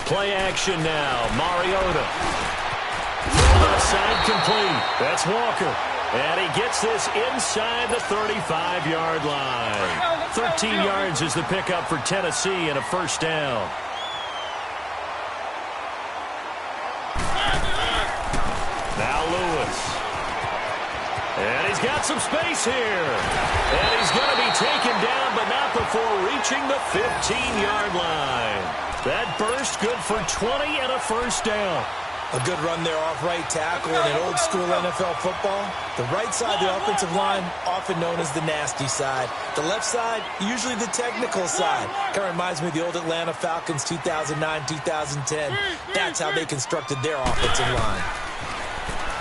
Play action now. Mariota. Left side complete. That's Walker. And he gets this inside the 35-yard line. 13 yards is the pickup for Tennessee and a first down. Now Lewis. And he's got some space here. And he's going to be taken down, but not before reaching the 15-yard line. That burst good for 20 and a first down. A good run there off right tackle in an old-school NFL football. The right side, the offensive line, often known as the nasty side. The left side, usually the technical side. Kind of reminds me of the old Atlanta Falcons 2009-2010. That's how they constructed their offensive line.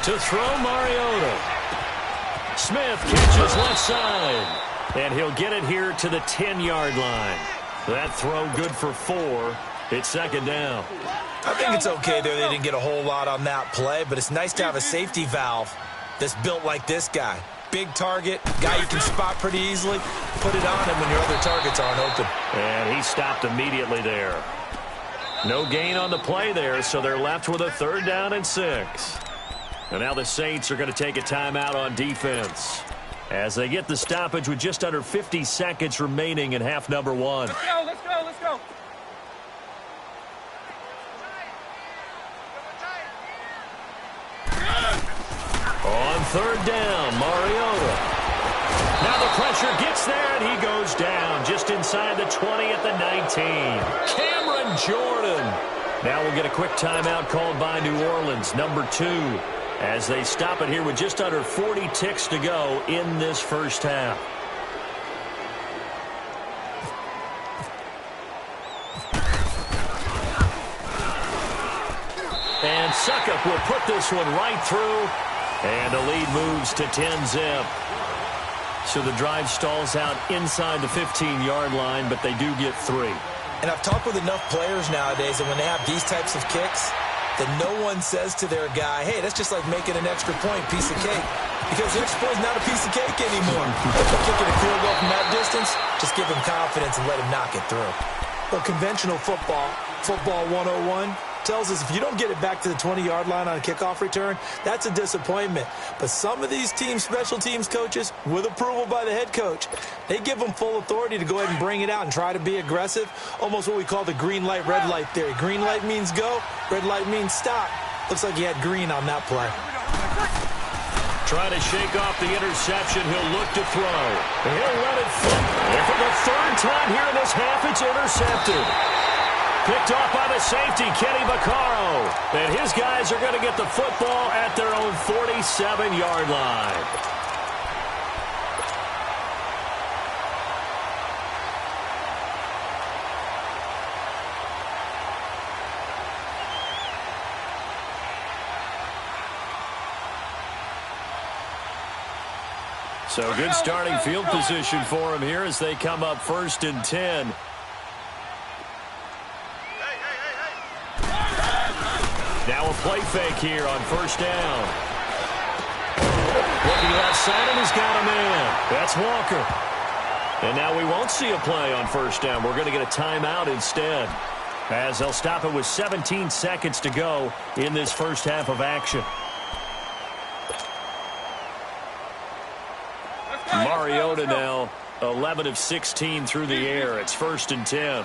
To throw Mariota. Smith catches left side. And he'll get it here to the 10-yard line. That throw good for 4. It's second down. I think it's okay there. They didn't get a whole lot on that play, but it's nice to have a safety valve that's built like this guy. Big target, guy you can spot pretty easily. Put it on him when your other targets aren't open. And he stopped immediately there. No gain on the play there, so they're left with a 3rd down and 6. And now the Saints are going to take a timeout on defense as they get the stoppage with just under 50 seconds remaining in half number 1. Let's go, let's go, let's go. On 3rd down, Mariota. Now the pressure gets there, and he goes down just inside the 20 at the 19. Cameron Jordan. Now we'll get a quick timeout called by New Orleans, number 2, as they stop it here with just under 40 ticks to go in this first half. And Suckup will put this one right through. And the lead moves to 10-zip. So the drive stalls out inside the 15-yard line, but they do get 3. And I've talked with enough players nowadays that when they have these types of kicks, that no one says to their guy, hey, that's just like making an extra point, piece of cake. Because the extra point is not a piece of cake anymore. If you're kicking a field goal from that distance, just give him confidence and let him knock it through. Well, conventional football 101, tells us if you don't get it back to the 20-yard line on a kickoff return, that's a disappointment. But some of these team special teams coaches, with approval by the head coach, they give them full authority to go ahead and bring it out and try to be aggressive. Almost what we call the green light, red light theory. Green light means go, red light means stop. Looks like he had green on that play. Trying to shake off the interception. He'll look to throw. He'll let it flip. And for the 3rd time here in this half, it's intercepted. Picked off by the safety, Kenny Vaccaro. And his guys are going to get the football at their own 47-yard line. So good starting field position for him here as they come up 1st and 10. Now a play fake here on 1st down. Looking outside, and he's got a man. That's Walker. And now we won't see a play on 1st down. We're going to get a timeout instead, as they'll stop it with 17 seconds to go in this first half of action. Mariota now 11 of 16 through the air. It's 1st and 10.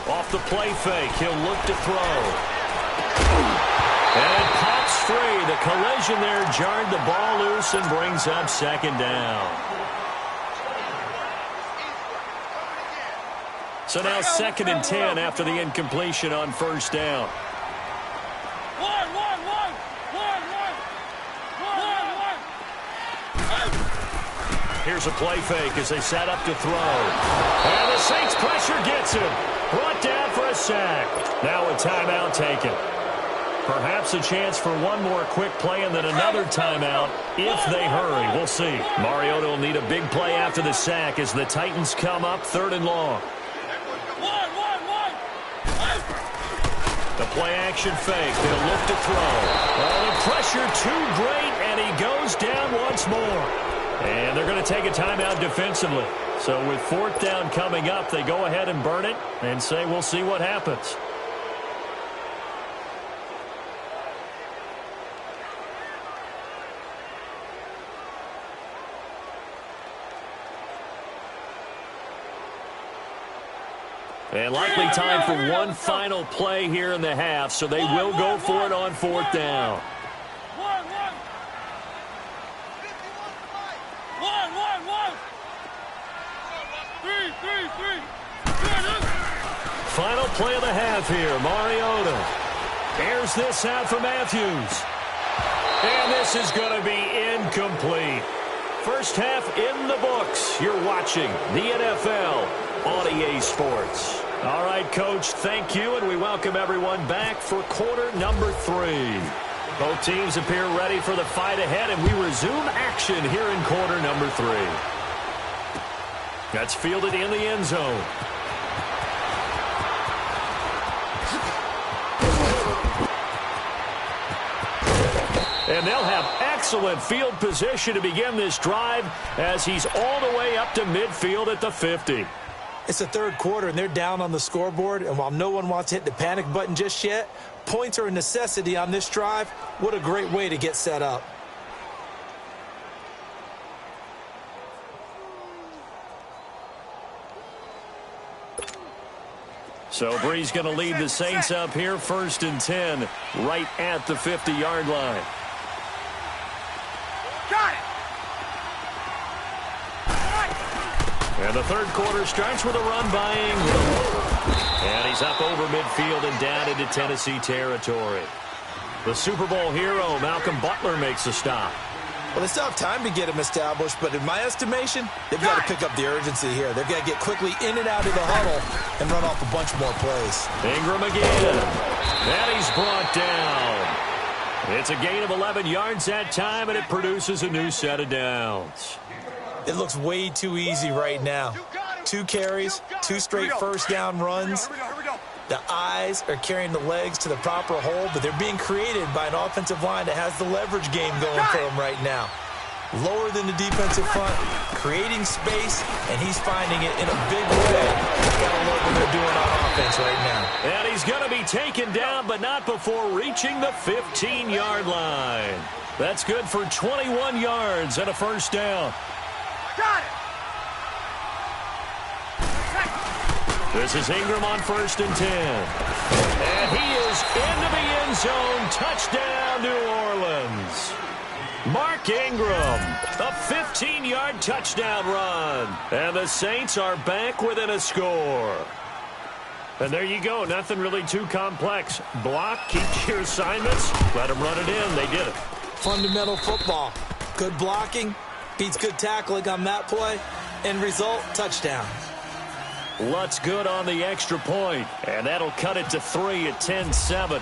Off the play fake, he'll look to throw. And it pops free. The collision there jarred the ball loose and brings up 2nd down. So now 2nd and 10 after the incompletion on 1st down. Here's a play fake as they set up to throw. And the Saints pressure gets him. Brought down for a sack. Now a timeout taken. Perhaps a chance for one more quick play and then another timeout if they hurry. We'll see. Mariota will need a big play after the sack as the Titans come up 3rd and long. The play action fake. They'll look to throw. Oh, the pressure too great, and he goes down once more. And they're going to take a timeout defensively. So with fourth down coming up, they go ahead and burn it and say we'll see what happens. And likely time for one final play here in the half, so they will go for it on fourth down. Final play of the half here. Mariota airs this out for Matthews. And this is going to be incomplete. First half in the books. You're watching the NFL on EA Sports. All right, Coach, thank you, and we welcome everyone back for quarter number 3. Both teams appear ready for the fight ahead, and we resume action here in quarter number 3. That's fielded in the end zone. And they'll have excellent field position to begin this drive as he's all the way up to midfield at the 50. It's the third quarter, and they're down on the scoreboard. And while no one wants to hit the panic button just yet, points are a necessity on this drive. What a great way to get set up. So Bree's going to lead the Saints up here, 1st and 10, right at the 50-yard line. Got it. And the third quarter starts with a run by Ingram. And he's up over midfield and down into Tennessee territory. The Super Bowl hero, Malcolm Butler, makes a stop. Well, they still have time to get him established, but in my estimation, they've got to pick up the urgency here. They've got to get quickly in and out of the huddle and run off a bunch more plays. Ingram again. And he's brought down. It's a gain of 11 yards that time, and it produces a new set of downs. It looks way too easy right now. 2 carries, 2 straight first down runs. The eyes are carrying the legs to the proper hole, but they're being created by an offensive line that has the leverage game going for them right now. Lower than the defensive front, creating space, and he's finding it in a big way. Gotta love what they're doing on offense right now. And he's going to be taken down, but not before reaching the 15-yard line. That's good for 21 yards and a first down. Got it. This is Ingram on 1st and 10. And he is into the end zone. Touchdown, New Orleans. Mark Ingram, a 15-yard touchdown run. And the Saints are back within a score. And there you go. Nothing really too complex. Block, keep your assignments, let them run it in. They did it. Fundamental football. Good blocking beats good tackling on that play. End result, touchdown. Lutz good on the extra point, and that'll cut it to 3 at 10-7.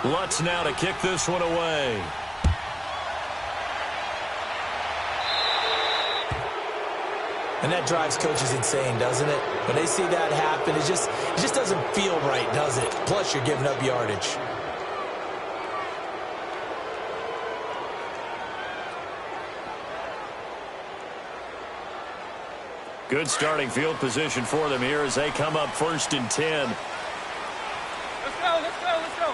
Lutz now to kick this one away. And that drives coaches insane, doesn't it? When they see that happen, it just doesn't feel right, does it? Plus, you're giving up yardage. Good starting field position for them here as they come up 1st and 10. Let's go, let's go, let's go.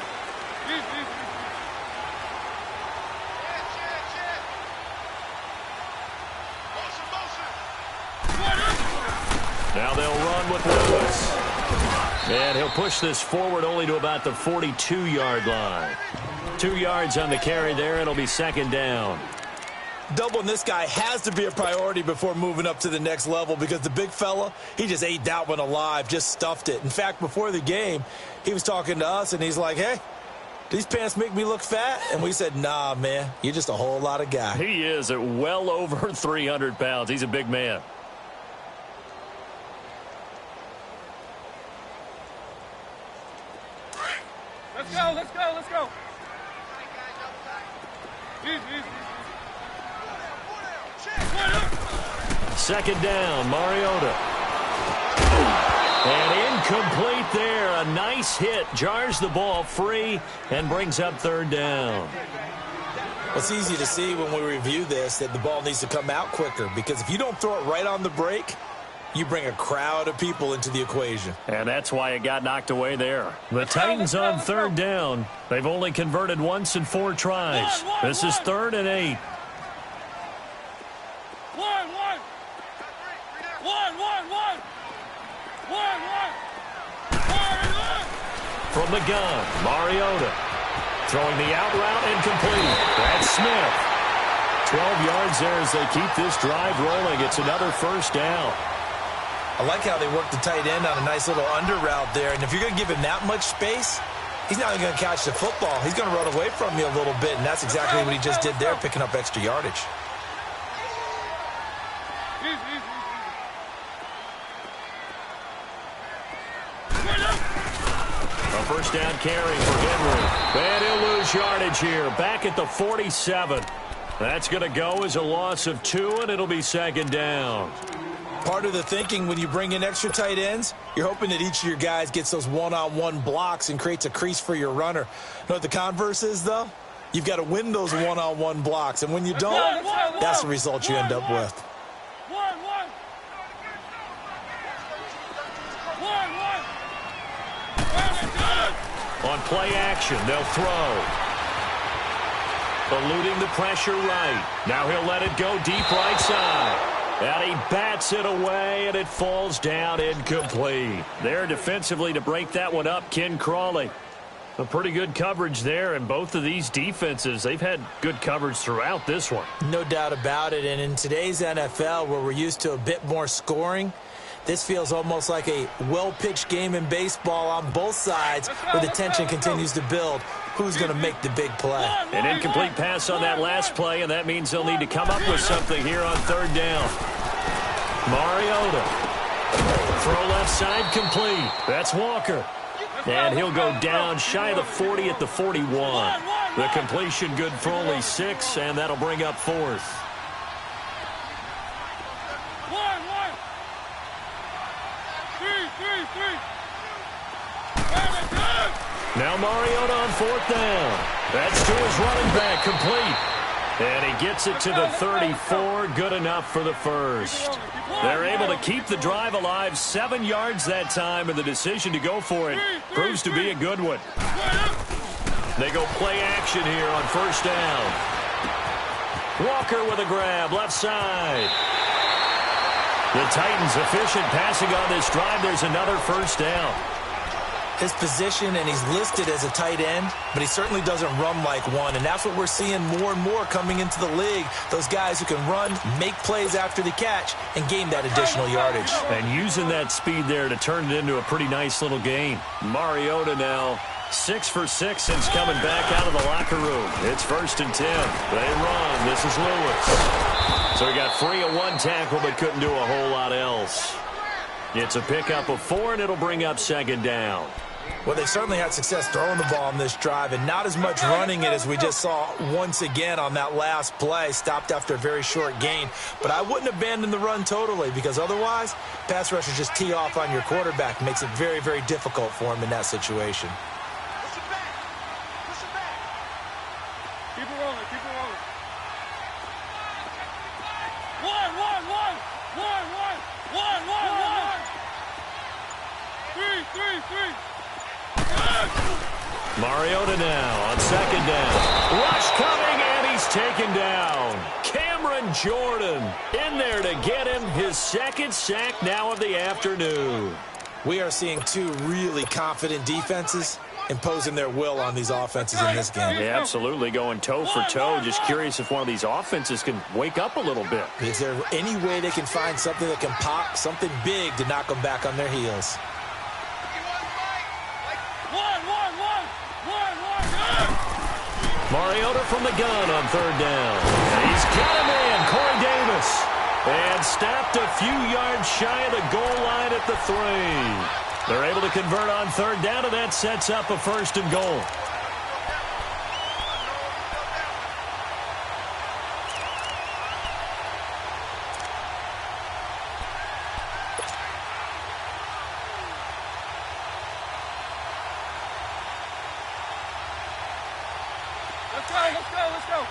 Now they'll run with Lewis. And he'll push this forward only to about the 42-yard line. 2 yards on the carry there. It'll be 2nd down. Doubling this guy has to be a priority before moving up to the next level because the big fella, he just ate that one alive, just stuffed it. In fact, before the game, he was talking to us, and he's like, hey, these pants make me look fat? And we said, nah, man, you're just a whole lot of guy. He is at well over 300 pounds. He's a big man. Let's go, let's go, let's go. 2nd down, Mariota. And incomplete there. A nice hit. Jars the ball free and brings up 3rd down. It's easy to see when we review this that the ball needs to come out quicker, because if you don't throw it right on the break, you bring a crowd of people into the equation. And that's why it got knocked away there. The Titans on third down. They've only converted once in 4 tries. This is 3rd and 8. From the gun, Mariota. Throwing the out route incomplete. That's Smith. 12 yards there as they keep this drive rolling. It's another first down. I like how they work the tight end on a nice little under route there. And if you're going to give him that much space, he's not going to catch the football. He's going to run away from you a little bit, and that's exactly what he just did there, picking up extra yardage. A first down carry for Henry. And he'll lose yardage here. Back at the 47. That's going to go as a loss of 2, and it'll be 2nd down. Part of the thinking when you bring in extra tight ends, you're hoping that each of your guys gets those one-on-one blocks and creates a crease for your runner. You know what the converse is, though? You've got to win those one-on-one blocks, and when you don't, that's the result you end up with. On play action, they'll throw. Eluding the pressure right. Now he'll let it go deep right side. And he bats it away, and it falls down incomplete. There defensively to break that one up, Ken Crawley. A pretty good coverage there, and both of these defenses, they've had good coverage throughout this one. No doubt about it, and in today's NFL, where we're used to a bit more scoring, this feels almost like a well-pitched game in baseball on both sides, where the tension continues to build. Who's going to make the big play? An incomplete pass on that last play, and that means they'll need to come up with something here on 3rd down. Mariota. Throw left side complete. That's Walker. And he'll go down shy of the 40 at the 41. The completion good for only 6, and that'll bring up 4th. Now Mariota on 4th down. That's to his running back, complete. And he gets it to the 34, good enough for the first. They're able to keep the drive alive, 7 yards that time, and the decision to go for it proves to be a good one. They go play action here on 1st down. Walker with a grab, left side. The Titans efficient passing on this drive. There's another 1st down. His position, and he's listed as a tight end, but he certainly doesn't run like one, and that's what we're seeing more and more coming into the league. Those guys who can run, make plays after the catch, and gain that additional yardage. And using that speed there to turn it into a pretty nice little game. Mariota now 6 for 6 since coming back out of the locker room. It's 1st and 10. They run. This is Lewis. So he got free of 1 tackle, but couldn't do a whole lot else. It's a pickup of 4, and it'll bring up 2nd down. Well, they certainly had success throwing the ball on this drive, and not as much running it as we just saw once again on that last play. Stopped after a very short gain. But I wouldn't abandon the run totally, because otherwise, pass rushers just tee off on your quarterback. Makes it very, very difficult for him in that situation. Push it back. Push it back. Keep it rolling. Keep it rolling. One. 3. Mariota now on 2nd down. Rush coming, and he's taken down. Cameron Jordan in there to get him his 2nd sack now of the afternoon. We are seeing 2 really confident defenses imposing their will on these offenses in this game. Yeah, absolutely, going toe for toe. Just curious if one of these offenses can wake up a little bit. Is there any way they can find something that can pop, something big to knock them back on their heels? Mariota from the gun on 3rd down. He's got him in, Corey Davis. And stopped a few yards shy of the goal line at the 3. They're able to convert on 3rd down, and that sets up a 1st and goal. Let's go.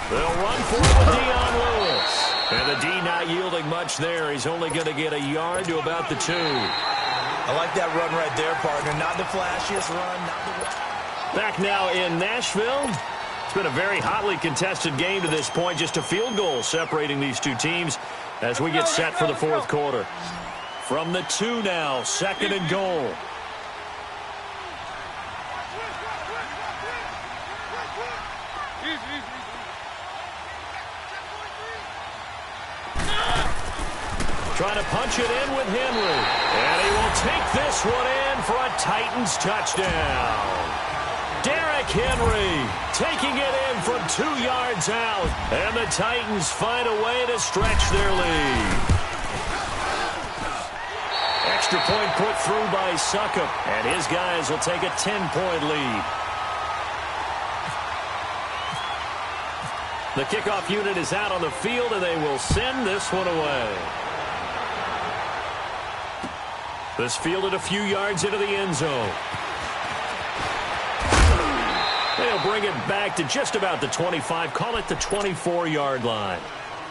They'll run for it with Dion Lewis. And the D not yielding much there. He's only going to get a yard to about the 2. I like that run right there, partner. Not the flashiest run, not the... Back now in Nashville. It's been a very hotly contested game to this point. Just a field goal separating these two teams as we get set for the fourth quarter. From the 2 now, 2nd and goal. Trying to punch it in with Henry. And he will take this one in for a Titans touchdown. Derrick Henry taking it in from 2 yards out. And the Titans find a way to stretch their lead. Extra point put through by Succop. And his guys will take a 10-point lead. The kickoff unit is out on the field, and they will send this one away. This fielded a few yards into the end zone. They'll bring it back to just about the 25, call it the 24-yard line.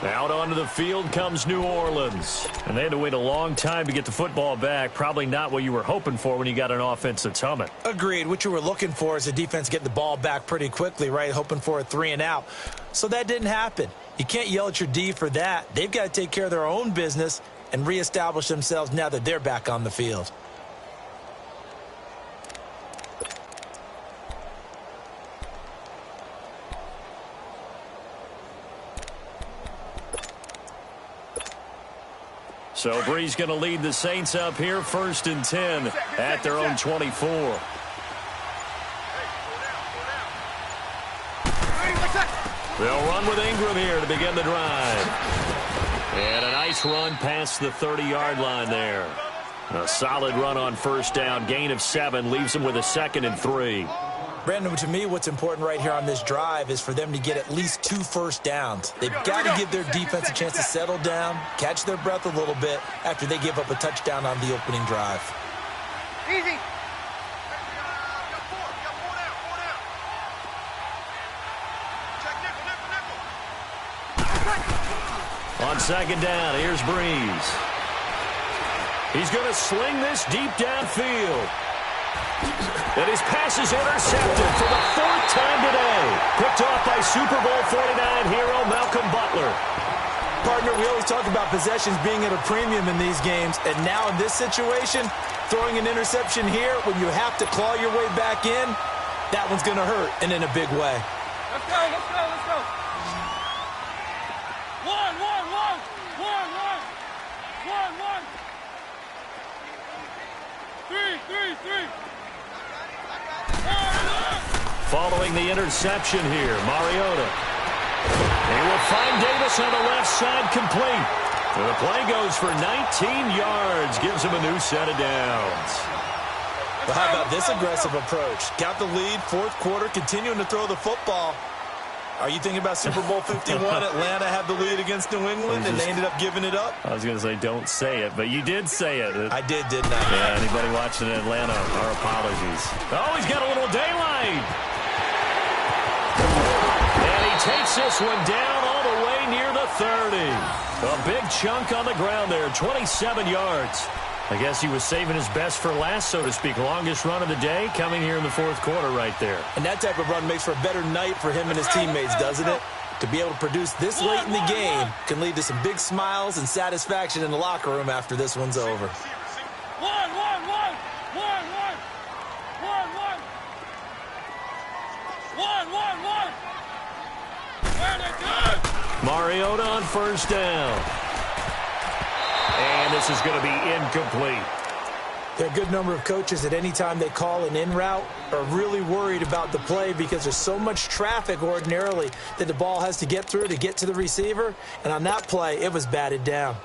Out onto the field comes New Orleans. And they had to wait a long time to get the football back. Probably not what you were hoping for when you got an offense that's humming. Agreed. What you were looking for is a defense getting the ball back pretty quickly, right? Hoping for a 3 and out. So that didn't happen. You can't yell at your D for that. They've got to take care of their own business and reestablish themselves now that they're back on the field. So Bree's going to lead the Saints up here, 1st and 10 at their own 24. They'll run with Ingram here to begin the drive. And a nice run past the 30-yard line there. A solid run on 1st down. Gain of 7 leaves them with a 2nd and 3. Brandon, to me, what's important right here on this drive is for them to get at least 2 first downs. They've got to give their defense a chance to settle down, catch their breath a little bit after they give up a touchdown on the opening drive. Easy. On 2nd down, here's Breeze. He's going to sling this deep downfield. And his pass is intercepted for the 4th time today. Picked off by Super Bowl 49 hero Malcolm Butler. Partner, we always talk about possessions being at a premium in these games. And now in this situation, throwing an interception here when you have to claw your way back in, that one's going to hurt, and in a big way. Let's go, let's go, let's go. 1, 1, 1, 1, 1, 1, 1. 3, 3, 3. Following the interception here, Mariota. He will find Davis on the left side complete. And the play goes for 19 yards, gives him a new set of downs. But how about this aggressive approach? Got the lead, 4th quarter, continuing to throw the football. Are you thinking about Super Bowl 51? Atlanta had the lead against New England, and they ended up giving it up? I was going to say don't say it, but you did say it. I did, didn't I? Yeah, anybody watching in Atlanta, our apologies. Oh, he's got a little daylight. And he takes this one down all the way near the 30. A big chunk on the ground there, 27 yards. I guess he was saving his best for last, so to speak. Longest run of the day coming here in the 4th quarter right there. And that type of run makes for a better night for him and his teammates, doesn't it? To be able to produce this late in the game can lead to some big smiles and satisfaction in the locker room after this one's over. 1, 1, 1, 1, 1, 1, 1, 1, 1. Very good. Mariota on 1st down. And this is going to be incomplete. There are a good number of coaches at any time they call an in route are really worried about the play because there's so much traffic ordinarily that the ball has to get through to get to the receiver. And on that play, it was batted down.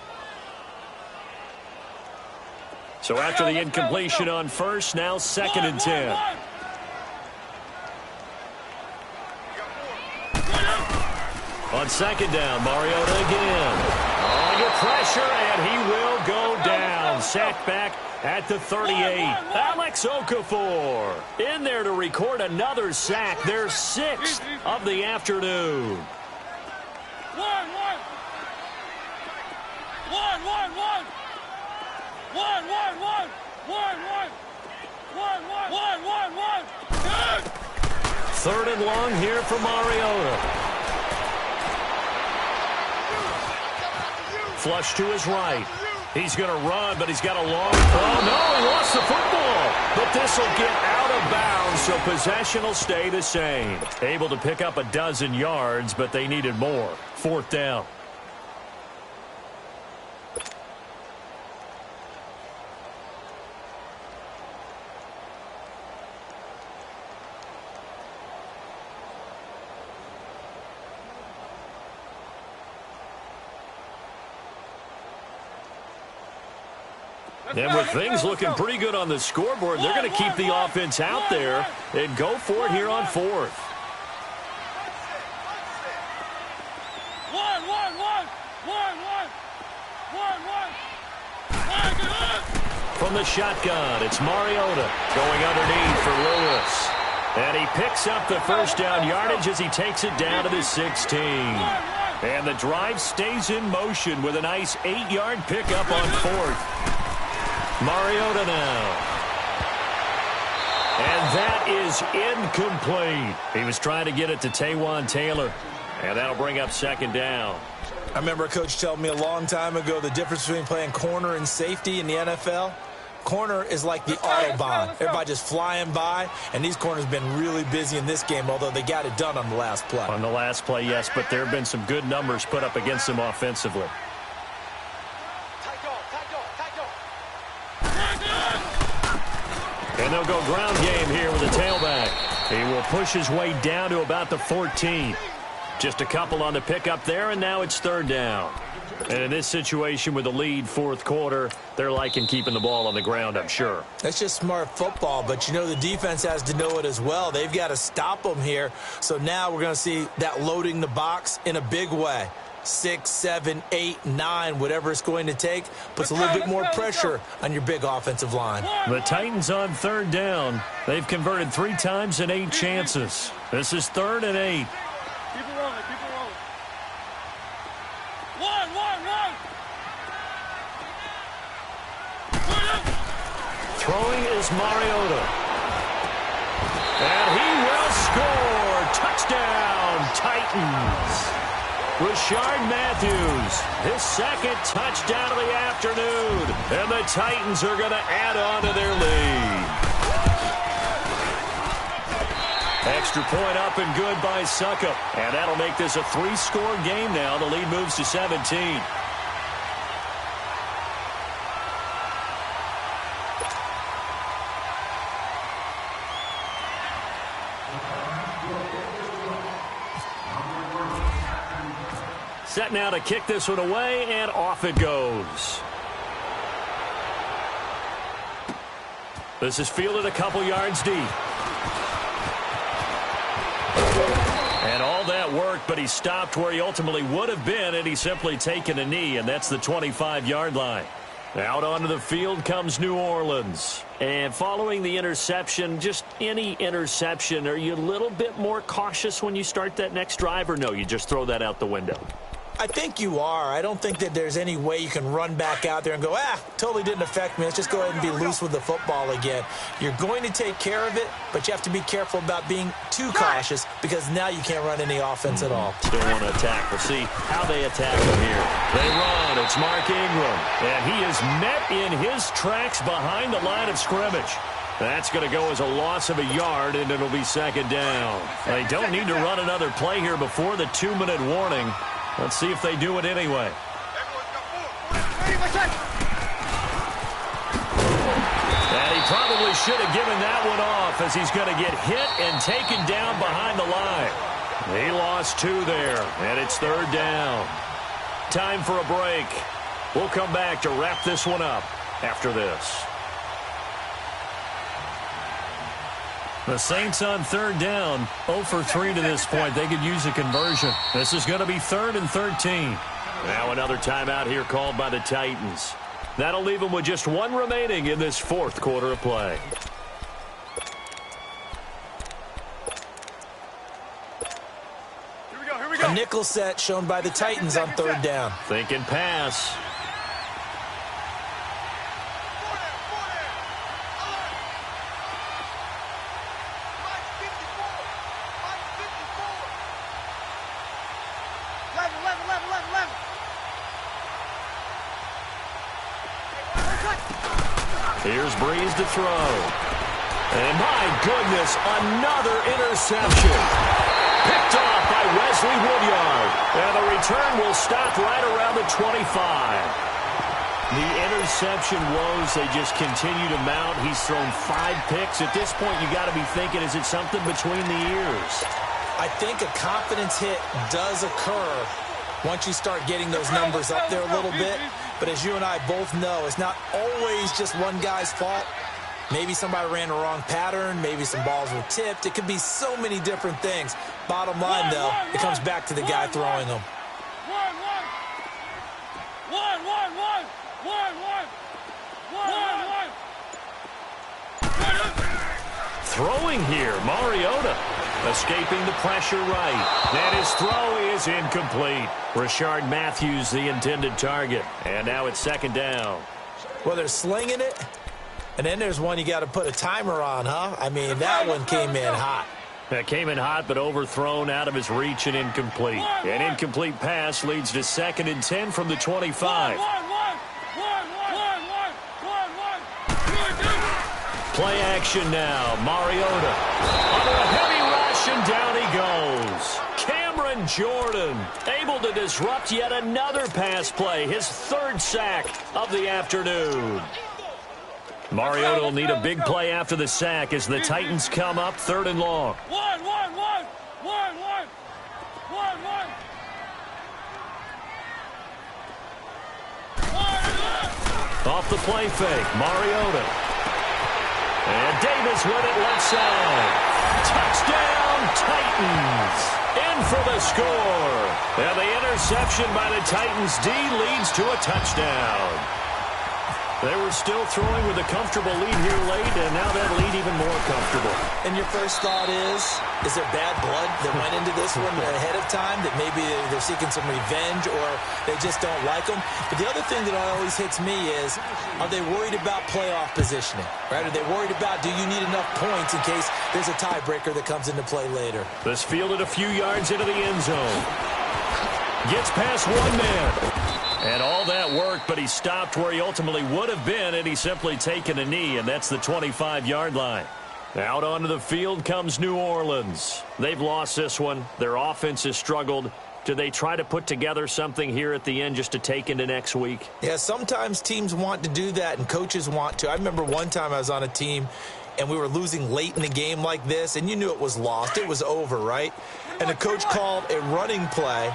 So after the incompletion on 1st, now 2nd and 10. On 2nd down, Mariota again. Under pressure, and he will go down. sack back at the 38. Alex Okafor in there to record another sack, their 6th of the afternoon. One. Third and long here for Mariota. Flush to his right. He's going to run, but he's got a long throw. No, he lost the football. But this will get out of bounds, so possession will stay the same. Able to pick up a dozen yards, but they needed more. 4th down. And with things looking pretty good on the scoreboard, they're going to keep the offense out there and go for it here on 4th. From the shotgun, it's Mariota going underneath for Lewis. And he picks up the first down yardage as he takes it down to the 16. And the drive stays in motion with a nice 8-yard pickup on 4th. Mariota now. And that is incomplete. He was trying to get it to Taywan Taylor. And that'll bring up 2nd down. I remember a coach telling me a long time ago the difference between playing corner and safety in the NFL. Corner is like the Autobahn. Everybody just flying by, and these corners have been really busy in this game, although they got it done on the last play. On the last play, yes, but there have been some good numbers put up against them offensively. And they'll go ground game here with a tailback. He will push his way down to about the 14. Just a couple on the pickup there, and now it's 3rd down. And in this situation with the lead 4th quarter, they're liking keeping the ball on the ground, I'm sure. That's just smart football, but you know the defense has to know it as well. They've got to stop them here. So now we're going to see that loading the box in a big way. 6, 7, 8, 9, whatever it's going to take, puts a little bit more pressure on your big offensive line. The Titans on 3rd down. They've converted 3 times in 8 chances. This is 3rd and 8. Keep it rolling. Throwing is Mariota. And he will score. Touchdown, Titans. Rashard Matthews, his 2nd touchdown of the afternoon. And the Titans are going to add on to their lead. Extra point up and good by Succop. And that'll make this a 3-score game now. The lead moves to 17. Set now to kick this one away, and off it goes. This is fielded a couple yards deep. And all that worked, but he stopped where he ultimately would have been, and he's simply taken a knee, and that's the 25-yard line. Out onto the field comes New Orleans. And following the interception, just any interception, are you a little bit more cautious when you start that next drive, or no, you just throw that out the window? I think you are. I don't think that there's any way you can run back out there and go, totally didn't affect me. Let's just go ahead and be loose with the football again. You're going to take care of it, but you have to be careful about being too cautious because now you can't run any offense at all. Still want to attack. We'll see how they attack him here. They run. It's Mark Ingram. And he is met in his tracks behind the line of scrimmage. That's going to go as a loss of a yard, and it'll be 2nd down. They don't need to run another play here before the 2-minute warning. Let's see if they do it anyway. And he probably should have given that one off as he's going to get hit and taken down behind the line. He lost 2 there, and it's 3rd down. Time for a break. We'll come back to wrap this one up after this. The Saints on 3rd down, 0 for 3 to this point. They could use a conversion. This is going to be 3rd and 13. Now another timeout here called by the Titans. That'll leave him with just one remaining in this fourth quarter of play. Here we go. A nickel set shown by the Titans on third down. Thinking pass. Here's Breeze to throw. And my goodness, another interception. Picked off by Wesley Woodyard. And the return will stop right around the 25. The interception woes, they just continue to mount. He's thrown 5 picks. At this point, you got to be thinking, is it something between the ears? I think a confidence hit does occur once you start getting those numbers up there a little bit. But as you and I both know, it's not always just one guy's fault. Maybe somebody ran the wrong pattern. Maybe some balls were tipped. It could be so many different things. Bottom line, though, it comes back to the guy throwing them. Throwing here, Mariota. Escaping the pressure right. And his throw is incomplete. Rashard Matthews, the intended target. And now it's second down. Well, they're slinging it. And then there's one you got to put a timer on, huh? I mean, that one came in hot. That came in hot, but overthrown, out of his reach and incomplete. An incomplete pass leads to 2nd and 10 from the 25. Play action now. Mariota. Under a heavy rush, and down he goes. Cameron Jordan able to disrupt yet another pass play. His 3rd sack of the afternoon. Mariota will need a big play after the sack as the Titans come up 3rd and long. Off the play fake, Mariota. And Davis with it left side. Touchdown, Titans. In for the score. And the interception by the Titans D leads to a touchdown. They were still throwing with a comfortable lead here late, and now that lead even more comfortable. And your first thought is there bad blood that went into this one ahead of time, that maybe they're seeking some revenge or they just don't like them? But the other thing that always hits me is, are they worried about playoff positioning? Right? Are they worried about, do you need enough points in case there's a tiebreaker that comes into play later? This fielded a few yards into the end zone. Gets past one man. And all that worked, but he stopped where he ultimately would have been had he simply taken a knee, and that's the 25-yard line. Out onto the field comes New Orleans. They've lost this one. Their offense has struggled. Do they try to put together something here at the end just to take into next week? Yeah, sometimes teams want to do that, and coaches want to. I remember one time I was on a team, and we were losing late in the game like this, and you knew it was lost. It was over, right? And the coach called a running play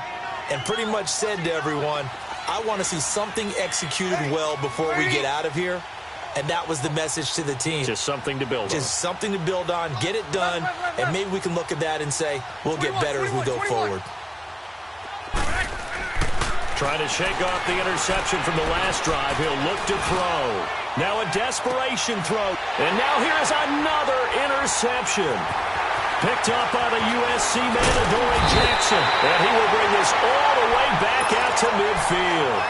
and pretty much said to everyone, I want to see something executed well before we get out of here. And that was the message to the team. Just something to build on. Just something to build on, get it done, and maybe we can look at that and say, we'll get better as we go forward. Trying to shake off the interception from the last drive. He'll look to throw. Now a desperation throw. And now here's another interception. Picked up by the USC man, Adoree Jackson. And he will bring this all the way back out to midfield.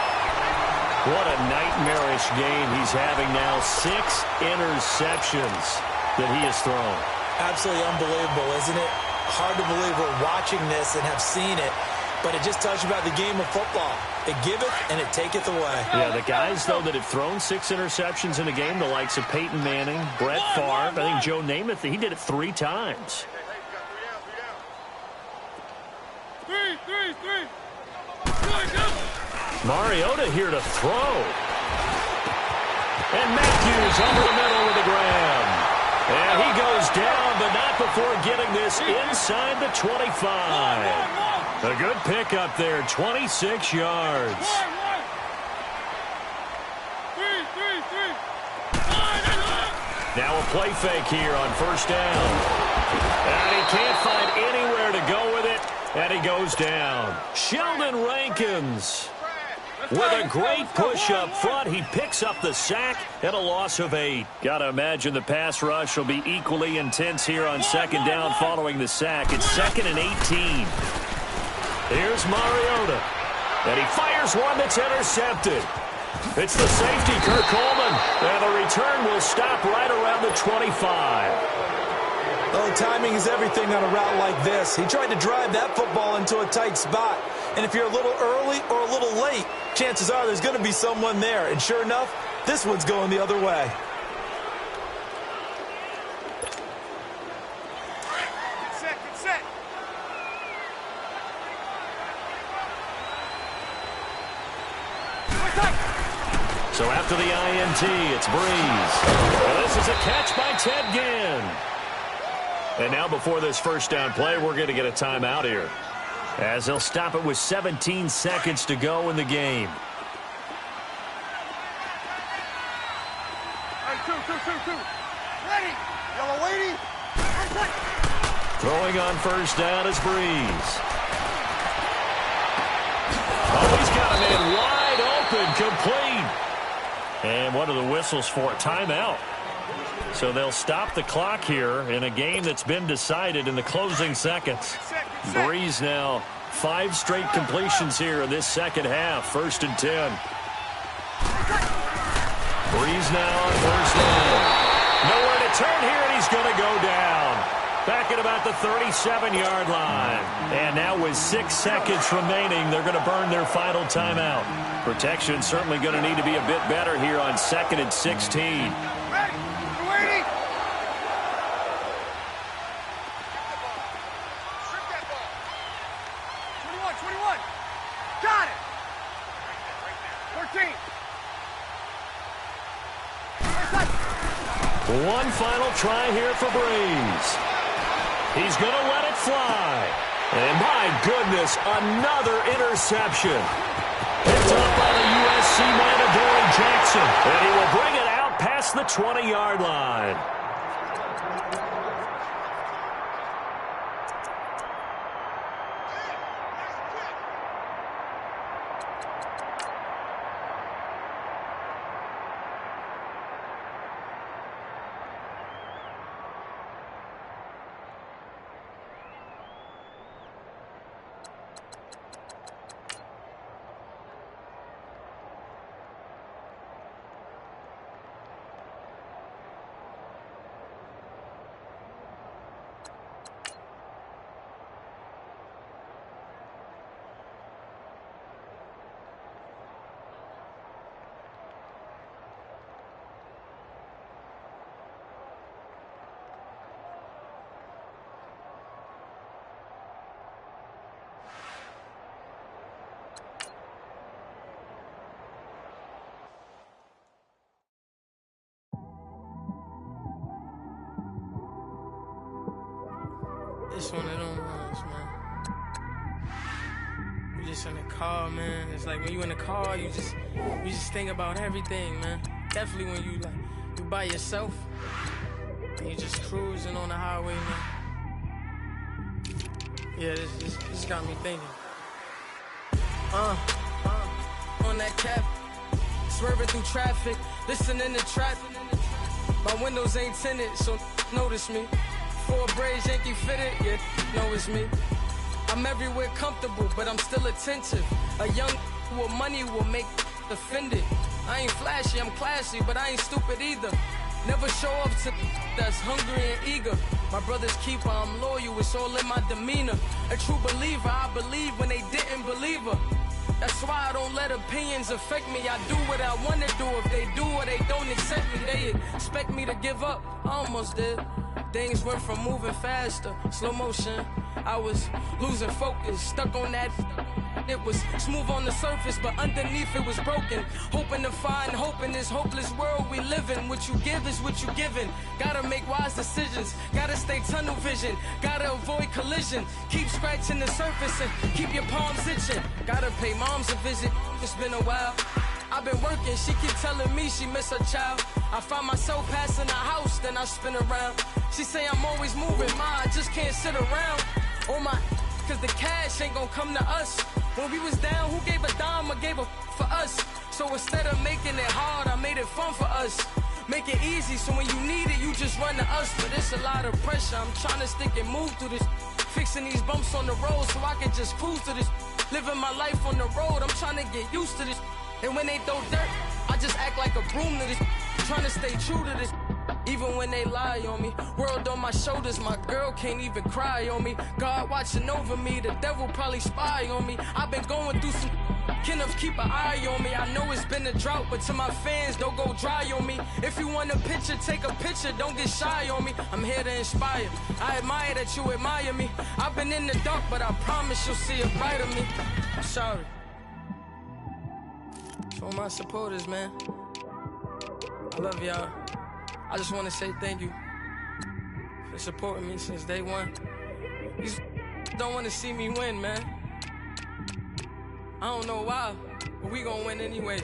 What a nightmarish game he's having now. 6 interceptions that he has thrown. Absolutely unbelievable, isn't it? Hard to believe we're watching this and have seen it. But it just tells you about the game of football. It giveth and it taketh away. Yeah, the guys, though, that have thrown 6 interceptions in a game, the likes of Peyton Manning, Brett Favre, I think Joe Namath, he did it 3 times. Mariota here to throw. And Matthews over the middle with the grab. And he goes down, but not before getting this inside the 25. A good pickup there, 26 yards. Now a play fake here on first down. And he can't find anywhere to go with it, and he goes down. Sheldon Rankins With a great push up front, he picks up the sack and a loss of 8. Got to imagine the pass rush will be equally intense here on second down following the sack. It's 2nd and 18. Here's Mariota. And he fires one that's intercepted. It's the safety, Kirk Coleman. And the return will stop right around the 25. Oh, timing is everything on a route like this. He tried to drive that football into a tight spot. And if you're a little early or a little late, chances are there's going to be someone there. And sure enough, this one's going the other way. Get set. So after the INT, it's Breeze. Well, this is a catch by Ted Ginn. And now before this first down play, we're going to get a timeout here, as they'll stop it with 17 seconds to go in the game. Two. Ready. Yellow waiting. Throwing on first down is Breeze. Oh, he's got a man wide open, complete. And what are the whistles for? Timeout. So they'll stop the clock here in a game that's been decided in the closing seconds. Breeze now 5 straight completions here in this second half. 1st and 10. Breeze now on first down. Nowhere to turn here, and he's going to go down. Back at about the 37-yard line. And now with 6 seconds remaining, they're going to burn their final timeout. Protection certainly going to need to be a bit better here on 2nd and 16. Waiting. Strip that ball. 21. Got it. Right there. 13. One final try here for Breeze. He's going to let it fly. And my goodness, another interception. Picked up by the USC man, Adoree Jackson. And he will bring it out past the 20-yard line. It's one of them ones, man. You just in the car, man. It's like when you in the car, you just think about everything, man. Definitely when you by yourself and you just cruising on the highway, man. Yeah, this got me thinking. On that cap, swerving through traffic, listening to traffic. My windows ain't tinted, so notice me. 4 braids, Yankee fitted, yeah, know it's me. I'm everywhere comfortable, but I'm still attentive. A young with money will make offended. I ain't flashy, I'm classy, but I ain't stupid either. Never show up to that's hungry and eager. My brother's keeper, I'm loyal, it's all in my demeanor. A true believer, I believe when they didn't believe her. That's why I don't let opinions affect me. I do what I want to do. If they do or they don't accept me, they expect me to give up. I almost did. Things went from moving faster, slow motion. I was losing focus, stuck on that. It was smooth on the surface, but underneath it was broken. Hoping to find hope in this hopeless world we live in. What you give is what you given. Gotta make wise decisions. Gotta stay tunnel vision. Gotta avoid collision. Keep scratching the surface and keep your palms itching. Gotta pay moms a visit. It's been a while. I've been working, she keep telling me she miss her child. I find myself passing the house, then I spin around. She say I'm always moving, ma, I just can't sit around. Oh my, cause the cash ain't gonna come to us. When we was down, who gave a dime or gave a for us. So instead of making it hard, I made it fun for us. Make it easy, so when you need it, you just run to us. But it's a lot of pressure, I'm trying to stick and move through this. Fixing these bumps on the road so I can just cruise to this. Living my life on the road, I'm trying to get used to this. And when they throw dirt, I just act like a broom to this. Trying to stay true to this. Even when they lie on me, world on my shoulders, my girl can't even cry on me. God watching over me, the devil probably spy on me. I've been going through some, Kenneth keep an eye on me. I know it's been a drought, but to my fans, don't go dry on me. If you want a picture, take a picture, don't get shy on me. I'm here to inspire, I admire that you admire me. I've been in the dark, but I promise you'll see a bright of me. I'm sorry. For my supporters, man, I love y'all. I just want to say thank you for supporting me since day one. These don't want to see me win, man. I don't know why, but we gonna win anyway.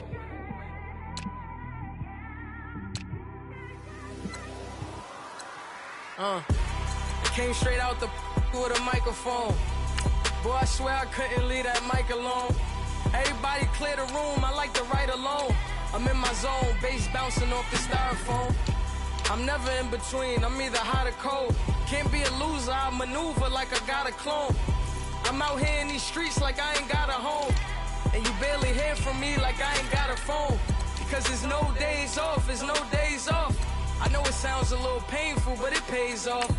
I came straight out the with a microphone. Boy, I swear I couldn't leave that mic alone. Everybody clear the room, I like to write alone. I'm in my zone, bass bouncing off the styrofoam. I'm never in between, I'm either hot or cold. Can't be a loser, I maneuver like I got a clone. I'm out here in these streets like I ain't got a home. And you barely hear from me like I ain't got a phone. Because there's no days off, there's no days off. I know it sounds a little painful, but it pays off.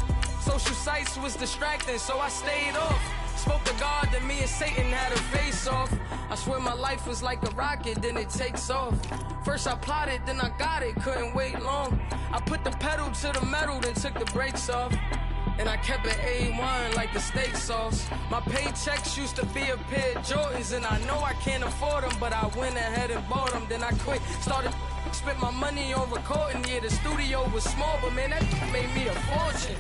Social sites was distracting, so I stayed off. Spoke to God that me and Satan had a face off. I swear my life was like a rocket, then it takes off. First I plotted, then I got it, couldn't wait long. I put the pedal to the metal, then took the brakes off. And I kept it A1 like the steak sauce. My paychecks used to be a pair of Jordans, and I know I can't afford them, but I went ahead and bought them. Then I quit, started spent my money on recording. Yeah, the studio was small, but man, that made me a fortune.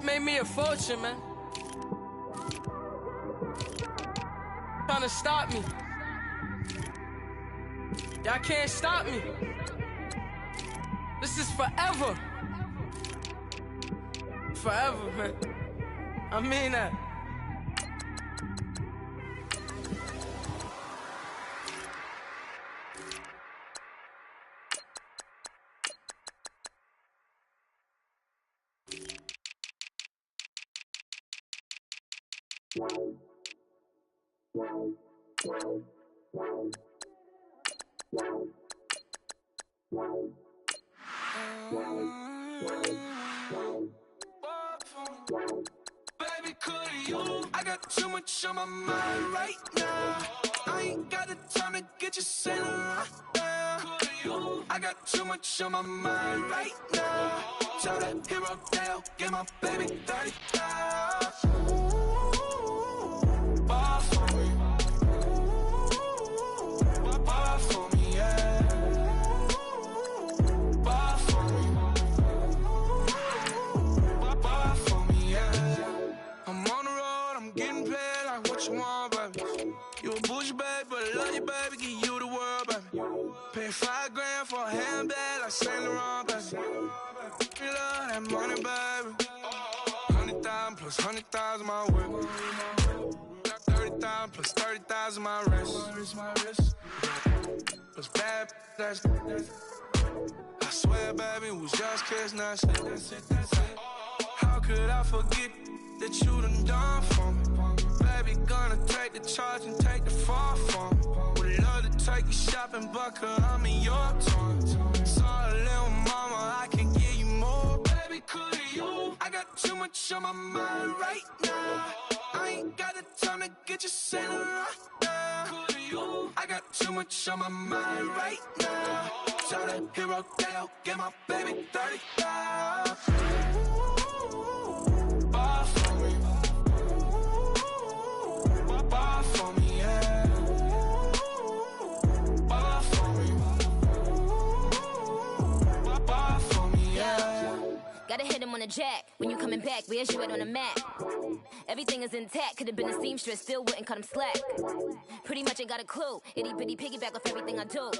Made me a fortune, man. Trying to stop me. Y'all can't stop me. This is forever. Forever, man. I mean that. Baby, could you? I got too much on my mind right now. I ain't got the time to get you sailing right now. I got too much on my mind right now. Tell that hero Dale, get my baby 30,000. Ball for me. Ball for me, yeah. Ball for me. Ball for me, yeah. I'm on the road, I'm getting paid like what you want, baby. You a bougie, baby, but I love you, baby. Give you the world, baby. Pay $5 grand for a handbag like Saint Laurent, baby. You love that money, baby. 100,000 plus 100,000 my whip. 30,000 plus 30,000 my wrist. Plus bad, that's I swear, baby, it was just kiss, that's it. How could I forget that you done for me? Baby, gonna take the charge and take the fall from me. Would love to take you shopping, but I'm in your town. Sorry, little mama, I can give you more. Baby, could you? I got too much on my mind right now. I ain't got the time to get you sailing right now. Could you? I got too much on my mind right now. Tell that hero Dale, get my baby 30,000. Ball for me. Ball for me, yeah. Ball for me. Ball for me, yeah. Gotta hit him on the jack. When you coming back, where's you at on the map? Everything is intact. Could've been a seamstress, still wouldn't cut him slack. Pretty much ain't got a clue. Itty bitty piggyback off everything I do.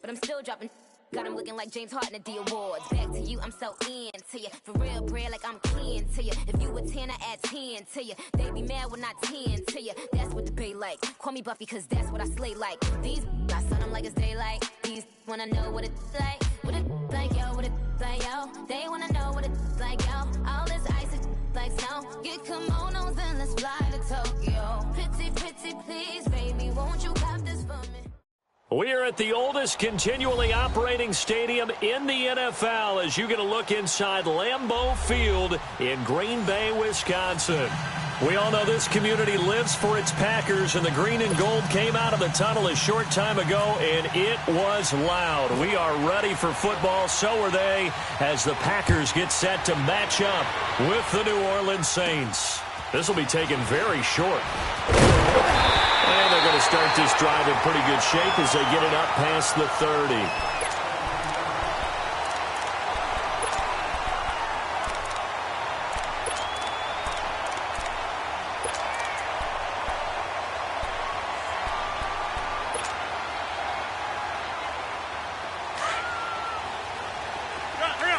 But I'm still dropping Got him looking like James Harden at the awards. Back to you, I'm so into you. For real, bread, like I'm kin to you. If you a 10, I add 10 to you. They be mad when I 10 to you. That's what the bay like. Call me Buffy, cause that's what I slay like. These, I sun them like it's daylight. These wanna know what it's like. What it's like, yo, what it's like, yo. They wanna know what it's like, yo. All this ice is like snow. Get kimonos and let's fly to Tokyo. Pretty, pretty, please, baby, won't you cop this for me? We are at the oldest continually operating stadium in the NFL as you get a look inside Lambeau Field in Green Bay, Wisconsin. We all know this community lives for its Packers, and the green and gold came out of the tunnel a short time ago, and it was loud. We are ready for football, so are they, as the Packers get set to match up with the New Orleans Saints. This will be taken very short. And they're going to start this drive in pretty good shape as they get it up past the 30.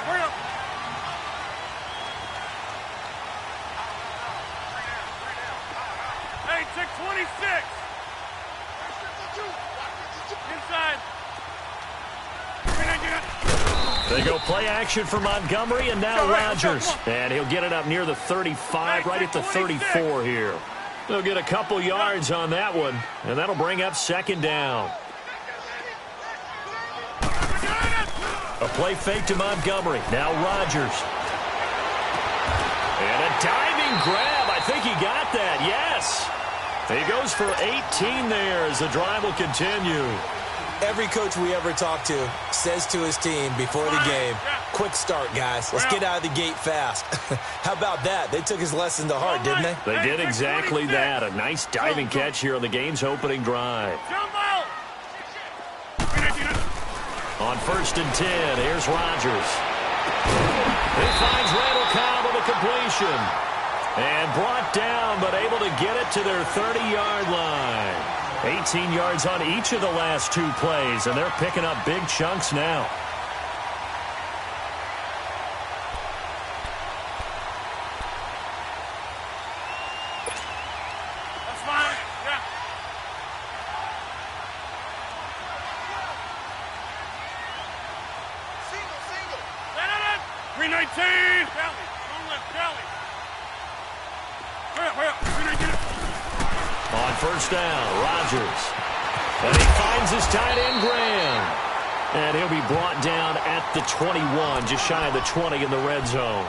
Hurry up. Hey, 626. Inside. They go play action for Montgomery, and now Rodgers. And he'll get it up near the 35, right at the 34 here. They'll get a couple yards on that one, and that'll bring up second down. A play fake to Montgomery. Now Rodgers. And a diving grab. I think he got that. Yes. He goes for 18 there as the drive will continue. Every coach we ever talk to says to his team before the game, quick start, guys. Let's get out of the gate fast. How about that? They took his lesson to heart, didn't they? They did exactly that. A nice diving catch here on the game's opening drive. On 1st and 10, here's Rodgers. He finds Randall Cobb with a completion. And brought down, but able to get it to their 30-yard line. 18 yards on each of the last two plays, and they're picking up big chunks now. That's fine. Yeah. Single. 319. Kelly. Don't let Kelly. Hurry up. 319. On 1st down, Rodgers. And he finds his tight end, Graham. And he'll be brought down at the 21, just shy of the 20 in the red zone.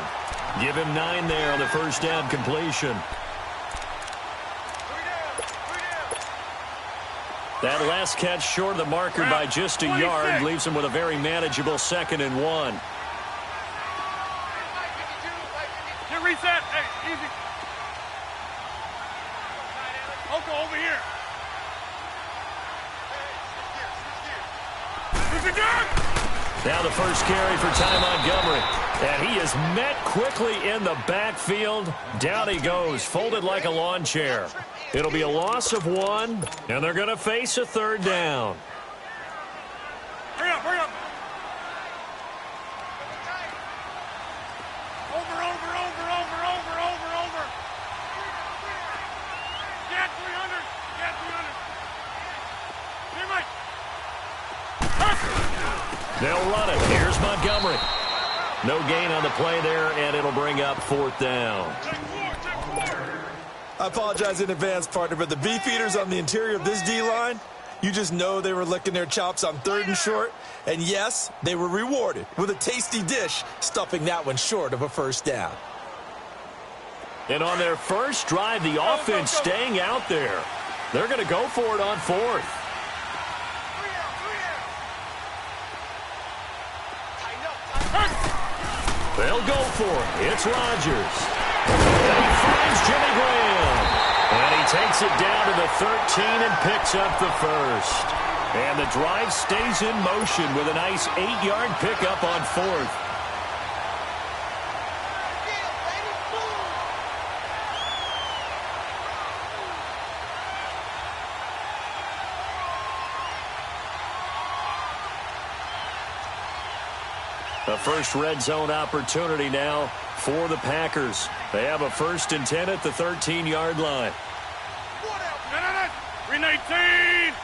Give him 9 there on the 1st down completion. That last catch short of the marker by just a yard leaves him with a very manageable 2nd and 1. Get reset. Hey, easy. Oko, over here. Now the first carry for Ty Montgomery. And he is met quickly in the backfield. Down he goes, folded like a lawn chair. It'll be a loss of 1, and they're going to face a 3rd down. Hurry up. Over. Get 300. They'll run it. Here's Montgomery. No gain on the play there, and it'll bring up 4th down. I apologize in advance, partner, but the beefeaters on the interior of this D-line, you just know they were licking their chops on 3rd and short. And yes, they were rewarded with a tasty dish, stuffing that one short of a 1st down. And on their first drive, the offense staying out there. They're going to go for it on 4th. They'll go for it. It's Rodgers. And he finds Jimmy Graham. And he takes it down to the 13 and picks up the 1st. And the drive stays in motion with a nice 8-yard pickup on 4th. A first red zone opportunity now for the Packers. They have a 1st and 10 at the 13-yard line. 319.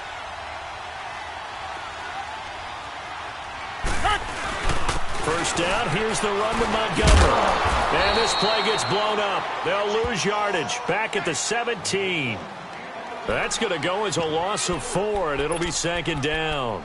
First down, here's the run to Montgomery. And this play gets blown up. They'll lose yardage. Back at the 17. That's going to go as a loss of 4, and it'll be 2nd down.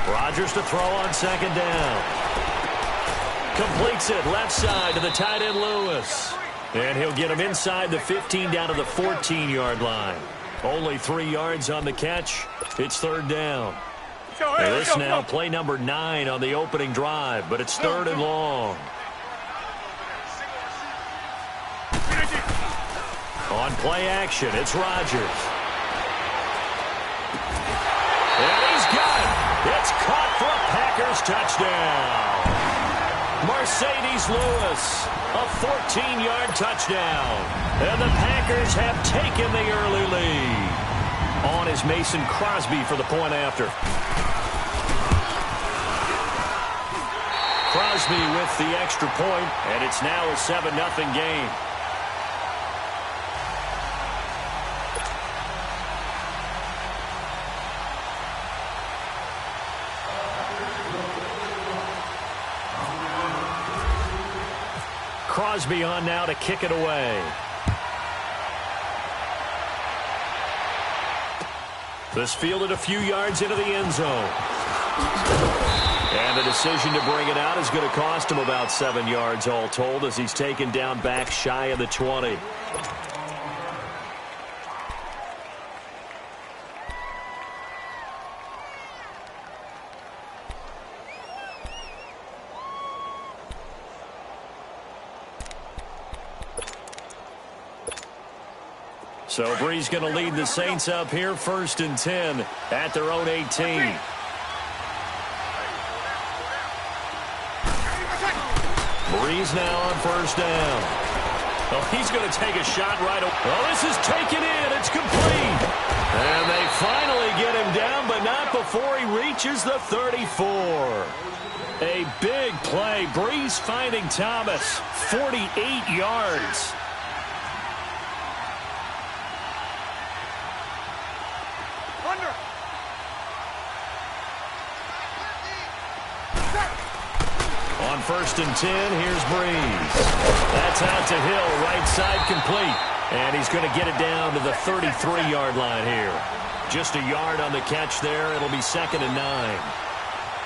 Rodgers to throw on 2nd down. Completes it left side to the tight end Lewis. And he'll get him inside the 15 down to the 14-yard line. Only 3 yards on the catch. It's 3rd down. And this now play number 9 on the opening drive, but it's 3rd and long. On play action, it's Rodgers. And he's got it. It's caught for a Packers touchdown. Mercedes Lewis, a 14-yard touchdown. And the Packers have taken the early lead. On is Mason Crosby for the point after. Crosby with the extra point, and it's now a 7-0 game. Crosby on now to kick it away. This fielded a few yards into the end zone. And the decision to bring it out is going to cost him about 7 yards all told as he's taken down back shy of the 20. So Bree's going to lead the Saints up here, 1st and 10 at their own 18. Breeze now on 1st down. Oh, he's going to take a shot right away. Oh, this is taken in. It's complete. And they finally get him down, but not before he reaches the 34. A big play. Breeze finding Thomas, 48 yards. On 1st and 10, here's Breeze. That's out to Hill, right side complete. And he's going to get it down to the 33-yard line here. Just a yard on the catch there. It'll be 2nd and 9.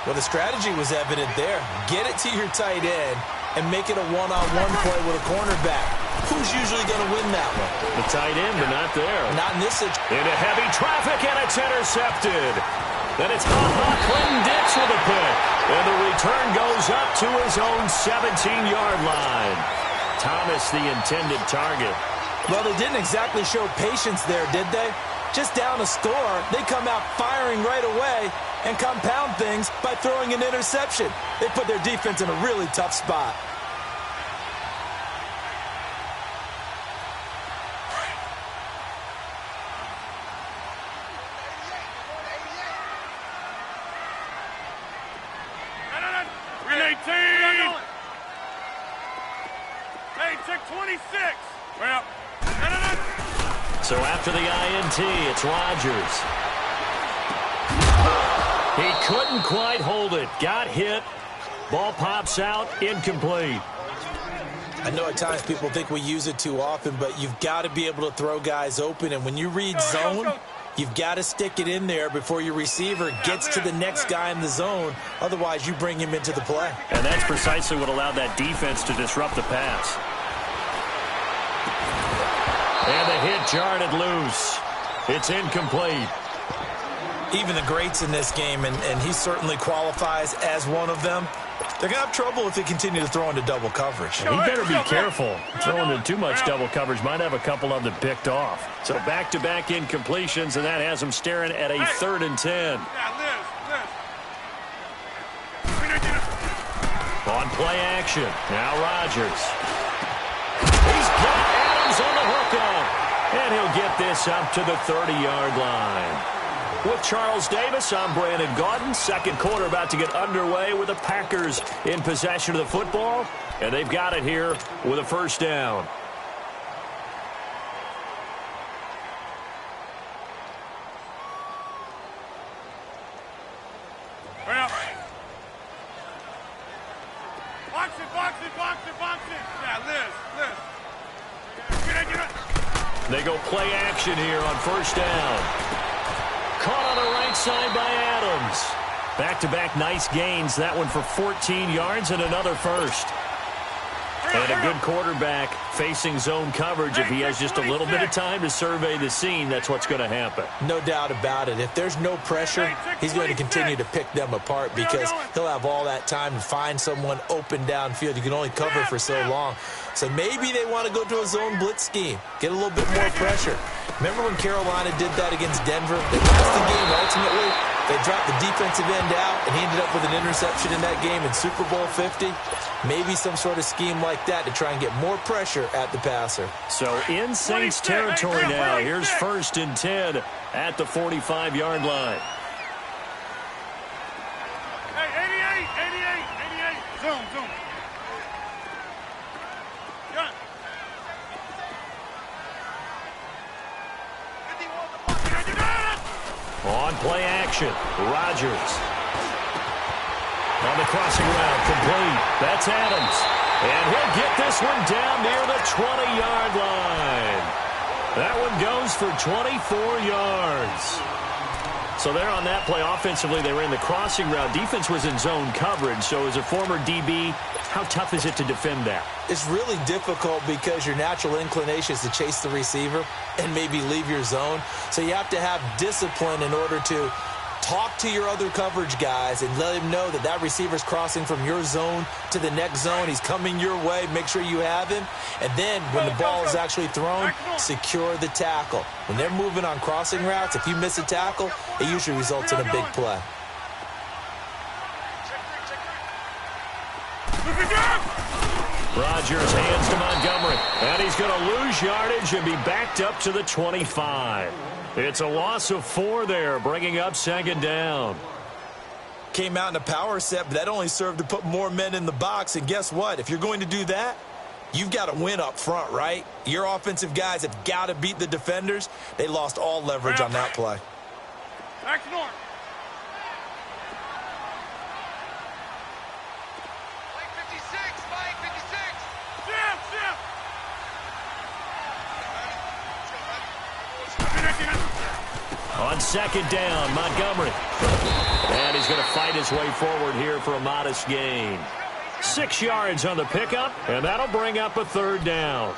Well, the strategy was evident there. Get it to your tight end and make it a one-on-one play with a cornerback. Who's usually going to win that one? The tight end, but not there. Not in this situation. Into heavy traffic, and it's intercepted. Then it's Clinton Dix with a pick. And the return goes up to his own 17-yard line. Thomas, the intended target. Well, they didn't exactly show patience there, did they? Just down a score, they come out firing right away and compound things by throwing an interception. They put their defense in a really tough spot. So after the INT, it's Rodgers. He couldn't quite hold it. Got hit. Ball pops out. Incomplete. I know at times people think we use it too often, but you've got to be able to throw guys open. And when you read zone, you've got to stick it in there before your receiver gets to the next guy in the zone. Otherwise, you bring him into the play. And that's precisely what allowed that defense to disrupt the pass. And the hit jarred it loose. It's incomplete. Even the greats in this game, and he certainly qualifies as one of them, they're going to have trouble if they continue to throw into double coverage. He better be careful. Throwing into too much double coverage might have a couple of them picked off. So back-to-back incompletions, and that has him staring at a 3rd and 10. On play action. Now Rodgers. He's got Adams on the hookup. And he'll get this up to the 30-yard line. With Charles Davis, I'm Brandon Gaudin. Second quarter about to get underway with the Packers in possession of the football. And they've got it here with a first down. They go play action here on first down. Caught on the right side by Adams. Back-to-back nice gains. That one for 14 yards and another first. And a good quarterback facing zone coverage. If he has just a little bit of time to survey the scene, that's what's going to happen. No doubt about it. If there's no pressure, he's going to continue to pick them apart because he'll have all that time to find someone open downfield. You can only cover for so long. So maybe they want to go to a zone blitz scheme, get a little bit more pressure. Remember when Carolina did that against Denver? They lost the game ultimately. They dropped the defensive end out, and he ended up with an interception in that game in Super Bowl 50. Maybe some sort of scheme like that to try and get more pressure at the passer. So in Saints territory now. Here's 1st and 10 at the 45-yard line. Hey, 88. Zoom. On play action, Rodgers. On the crossing route, complete. That's Adams. And he'll get this one down near the 20-yard line. That one goes for 24 yards. So there on that play, offensively, they ran the crossing route. Defense was in zone coverage. So as a former DB, how tough is it to defend that? It's really difficult because your natural inclination is to chase the receiver and maybe leave your zone. So you have to have discipline in order to talk to your other coverage guys and let him know that that receiver's crossing from your zone to the next zone. He's coming your way. Make sure you have him. And then when the ball is actually thrown, secure the tackle. When they're moving on crossing routes, if you miss a tackle, it usually results in a big play. Rodgers hands to Montgomery. And he's going to lose yardage and be backed up to the 25. It's a loss of 4 there, bringing up 2nd down. Came out in a power set, but that only served to put more men in the box. And guess what? If you're going to do that, you've got to win up front, right? Your offensive guys have got to beat the defenders. They lost all leverage on that play. Back north. Mike 56. Jim. On 2nd down, Montgomery. And he's going to fight his way forward here for a modest gain. 6 yards on the pickup, and that'll bring up a 3rd down.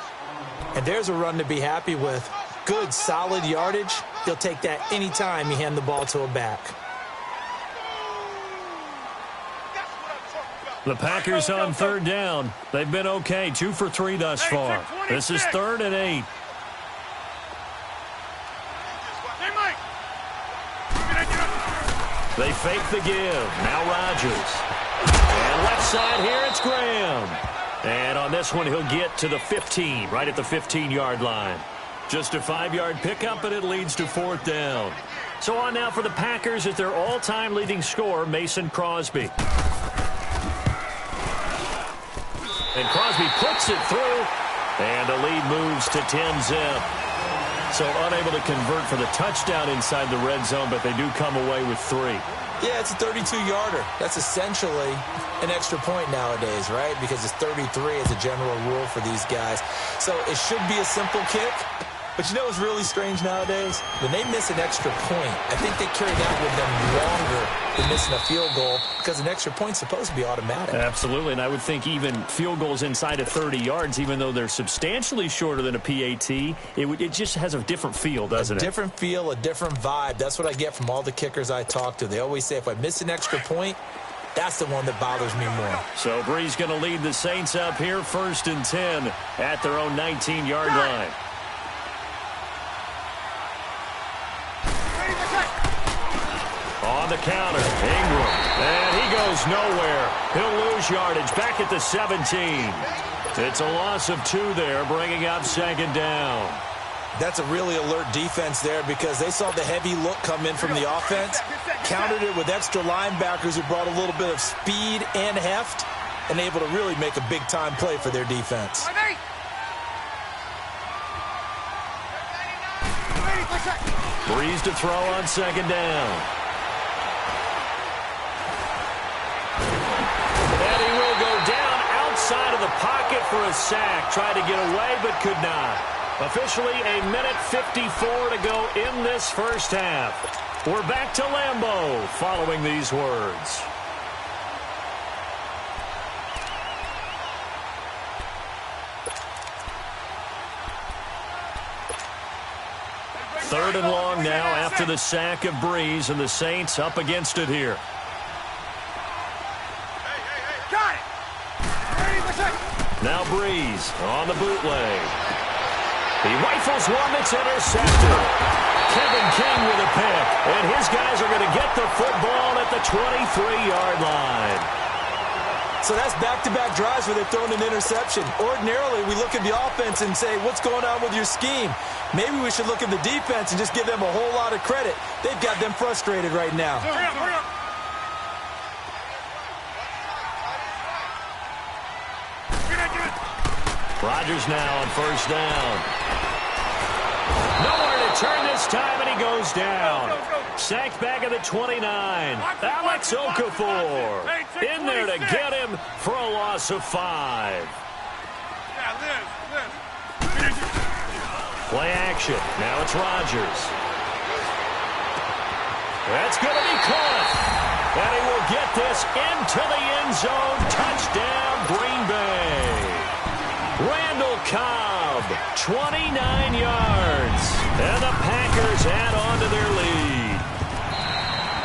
And there's a run to be happy with. Good, solid yardage. He'll take that anytime you hand the ball to a back. The Packers on 3rd down. They've been okay, 2 for 3 thus far. This is 3rd and 8. They fake the give. Now Rodgers. And left side here, it's Graham. And on this one, he'll get to the 15, right at the 15-yard line. Just a 5-yard pickup, and it leads to 4th down. So on now for the Packers is their all-time leading scorer, Mason Crosby. And Crosby puts it through, and the lead moves to 10-zip. So unable to convert for the touchdown inside the red zone, but they do come away with 3. Yeah, it's a 32-yarder. That's essentially an extra point nowadays, right? Because it's 33 as a general rule for these guys. So it should be a simple kick. But you know what's really strange nowadays? When they miss an extra point, I think they carry that with them longer than missing a field goal because an extra point's supposed to be automatic. Absolutely, and I would think even field goals inside of 30 yards, even though they're substantially shorter than a PAT, it just has a different feel, doesn't it? A different feel, a different vibe. That's what I get from all the kickers I talk to. They always say if I miss an extra point, that's the one that bothers me more. So Bree's going to lead the Saints up here, 1st and 10 at their own 19-yard line. On the counter, Ingram. And he goes nowhere. He'll lose yardage back at the 17. It's a loss of 2 there, bringing up second down. That's a really alert defense there because they saw the heavy look come in from the offense, countered it with extra linebackers who brought a little bit of speed and heft, and able to really make a big-time play for their defense. Breeze to throw on second down. And he will go down outside of the pocket for a sack. Tried to get away but could not. Officially a minute 54 to go in this first half. We're back to Lambeau following these words. Third and long now after the sack of Breeze, and the Saints up against it here. Got it. Now Breeze on the bootleg. He rifles one that's intercepted. Kevin King with a pick, and his guys are going to get the football at the 23-yard line. So that's back-to-back drives where they're throwing an interception. Ordinarily, we look at the offense and say, what's going on with your scheme? Maybe we should look at the defense and just give them a whole lot of credit. They've got them frustrated right now. Hurry up, hurry up. Rodgers now on first down. Nowhere to turn this time, and he goes down. Sacked back at the 29. Alex Okafor in there to get him for a loss of 5. Yeah, Liz. Play action. Now it's Rodgers. That's going to be caught. And he will get this into the end zone. Touchdown, Green Bay. Randall Cobb, 29 yards. And the Packers add on to their lead.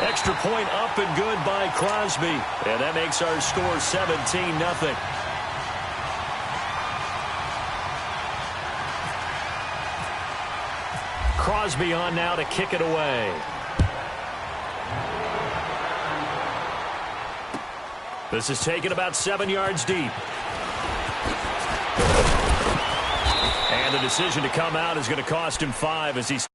Extra point up and good by Crosby. And that makes our score 17-0. Crosby on now to kick it away. This is taken about 7 yards deep. And the decision to come out is going to cost him 5 as he's...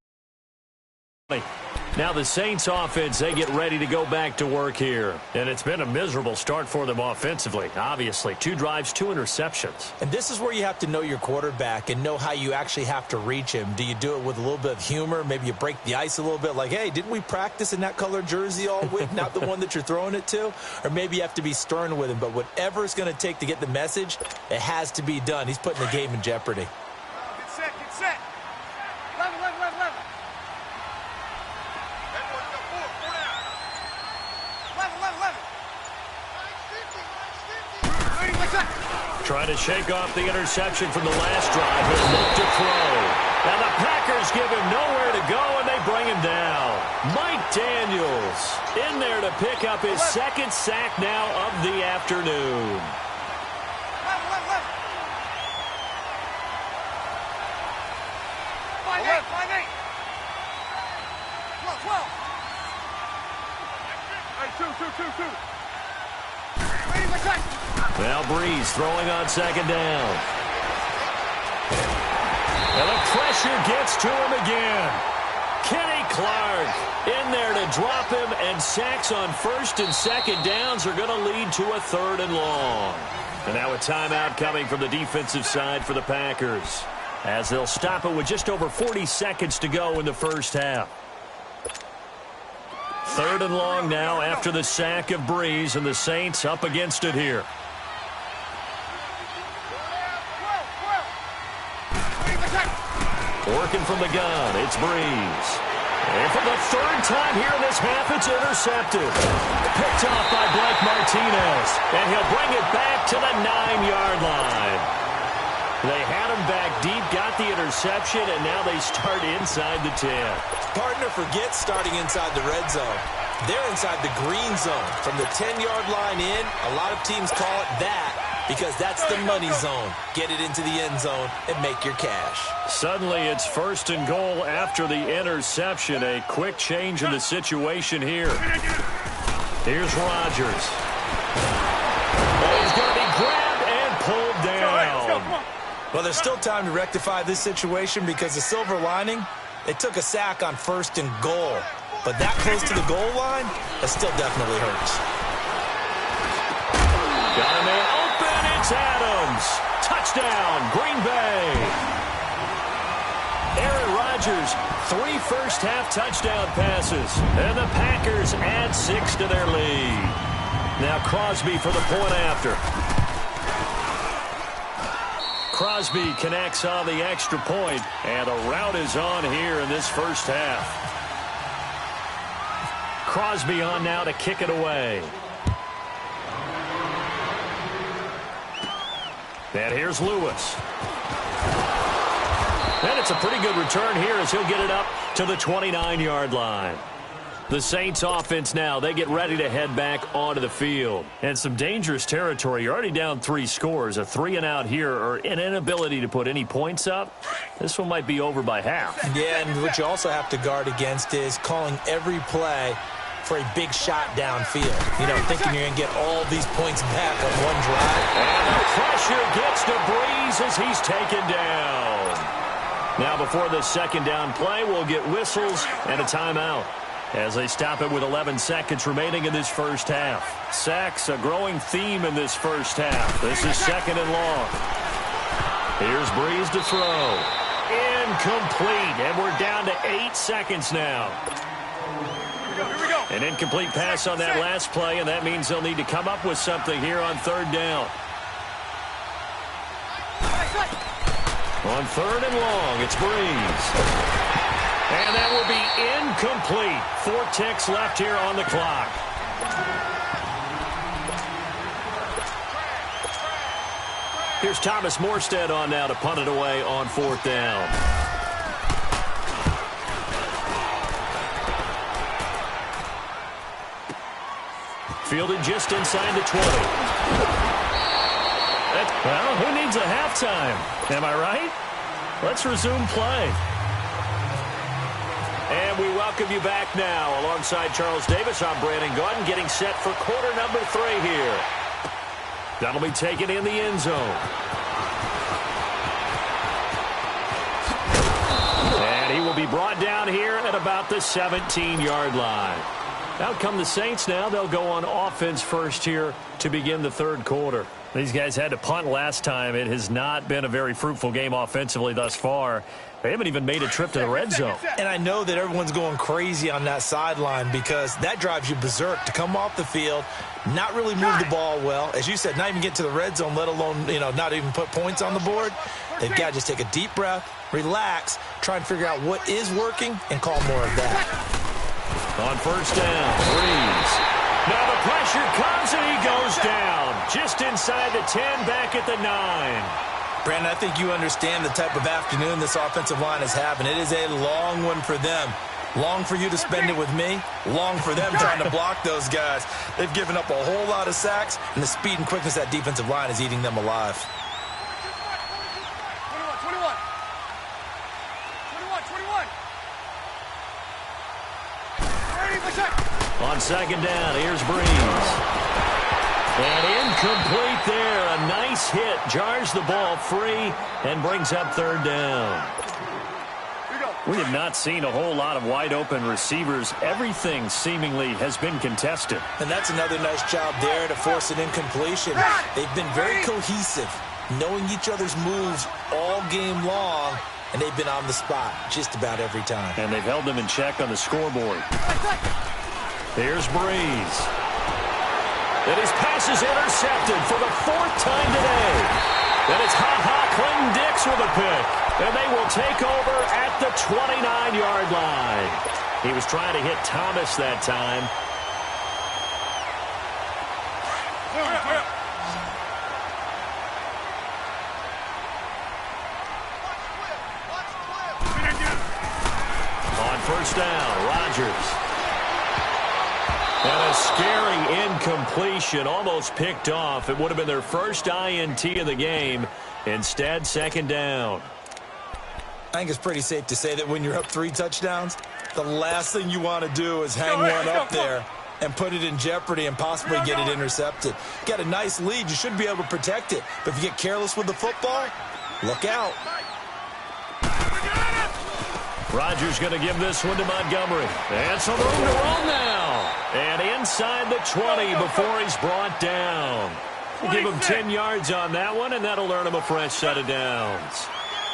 Now the Saints offense, they get ready to go back to work here. And it's been a miserable start for them offensively, obviously. 2 drives, 2 interceptions. And this is where you have to know your quarterback and know how you actually have to reach him. Do you do it with a little bit of humor? Maybe you break the ice a little bit like, hey, didn't we practice in that color jersey all week, not the one that you're throwing it to? Or maybe you have to be stern with him. But whatever it's going to take to get the message, it has to be done. He's putting the game in jeopardy. Get set, get set. 11. Trying to shake off the interception from the last drive. He'll look to throw. And the Packers give him nowhere to go, and they bring him down. Mike Daniels in there to pick up his second sack now of the afternoon. 5-8. 12. Now Breeze throwing on second down. And the pressure gets to him again. Kenny Clark in there to drop him, and sacks on first and second downs are going to lead to a 3rd and long. And now a timeout coming from the defensive side for the Packers, as they'll stop it with just over 40 seconds to go in the first half. 3rd and long now after the sack of Breeze, and the Saints up against it here. Working from the gun, it's Breeze. And for the 3rd time here in this half, it's intercepted. Picked off by Blake Martinez, and he'll bring it back to the 9-yard line. They had him back deep, got the interception, and now they start inside the 10. Partner forgets starting inside the red zone. They're inside the green zone. From the 10-yard line in, a lot of teams call it that. because that's the money zone. Get it into the end zone and make your cash. Suddenly it's 1st and goal after the interception. A quick change in the situation here. Here's Rodgers. He's going to be grabbed and pulled down. Well, there's still time to rectify this situation because the silver lining, they took a sack on 1st and goal. But that close to the goal line, that still definitely hurts. Got a man open. It's Adams. Touchdown, Green Bay. Aaron Rodgers, 3 first-half touchdown passes. And the Packers add 6 to their lead. Now Crosby for the point after. Crosby connects on the extra point, and a rout is on here in this first half. Crosby on now to kick it away. And here's Lewis. And it's a pretty good return here as he'll get it up to the 29-yard line. The Saints offense now, they get ready to head back onto the field. And some dangerous territory. You're already down 3 scores. A 3-and-out here or an inability to put any points up. This one might be over by half. Yeah, and what you also have to guard against is calling every play for a big shot downfield. You know, thinking you're going to get all these points back on one drive. And the pressure gets to Breeze as he's taken down. Now before the second down play, we'll get whistles and a timeout as they stop it with 11 seconds remaining in this first half. Sacks, a growing theme in this first half. This is 2nd and long. Here's Breeze to throw. Incomplete, and we're down to 8 seconds now. Here we go. An incomplete pass on that last play, and that means they'll need to come up with something here on 3rd down. On 3rd and long, it's Breeze. And that will be incomplete. 4 ticks left here on the clock. Here's Thomas Morstead on now to punt it away on 4th down. Fielded just inside the 20. Well, who needs a halftime? Am I right? Let's resume play. And we welcome you back now. Alongside Charles Davis, I'm Brandon Gaudin, getting set for quarter number 3 here. That'll be taken in the end zone. And he will be brought down here at about the 17-yard line. Out come the Saints now. They'll go on offense first here to begin the 3rd quarter. These guys had to punt last time. It has not been a very fruitful game offensively thus far. They haven't even made a trip to the red zone. And I know that everyone's going crazy on that sideline because that drives you berserk to come off the field, not really move the ball well. As you said, not even get to the red zone, let alone, not even put points on the board. They've got to just take a deep breath, relax, try and figure out what is working, and call more of that. On 1st down, Breeze. Now the pressure comes and he goes down. Just inside the 10, back at the 9. Brandon, I think you understand the type of afternoon this offensive line is having. It is a long one for them. Long for you to spend it with me. Long for them trying to block those guys. They've given up a whole lot of sacks, and the speed and quickness of that defensive line is eating them alive. 21. On 2nd down, here's Breeze. And incomplete there. A nice hit. Jars the ball free and brings up 3rd down. We have not seen a whole lot of wide-open receivers. Everything seemingly has been contested. And that's another nice job there to force an incompletion. They've been very cohesive, knowing each other's moves all game long, and they've been on the spot just about every time. And they've held them in check on the scoreboard. Here's Breeze. And his pass is intercepted for the 4th time today. And it's Clinton Dix with a pick. And they will take over at the 29-yard line. He was trying to hit Thomas that time. On 1st down, Rodgers. And a scary incompletion, almost picked off. It would have been their first INT of the game. Instead, second down. I think it's pretty safe to say that when you're up 3 touchdowns, the last thing you want to do is hang one up there and put it in jeopardy and possibly get it intercepted. Got a nice lead. You should be able to protect it. But if you get careless with the football, look out. Rodgers going to give this one to Montgomery. And some room to run now. And inside the 20 before he's brought down. Give him 10 yards on that one, and that'll earn him a fresh set of downs.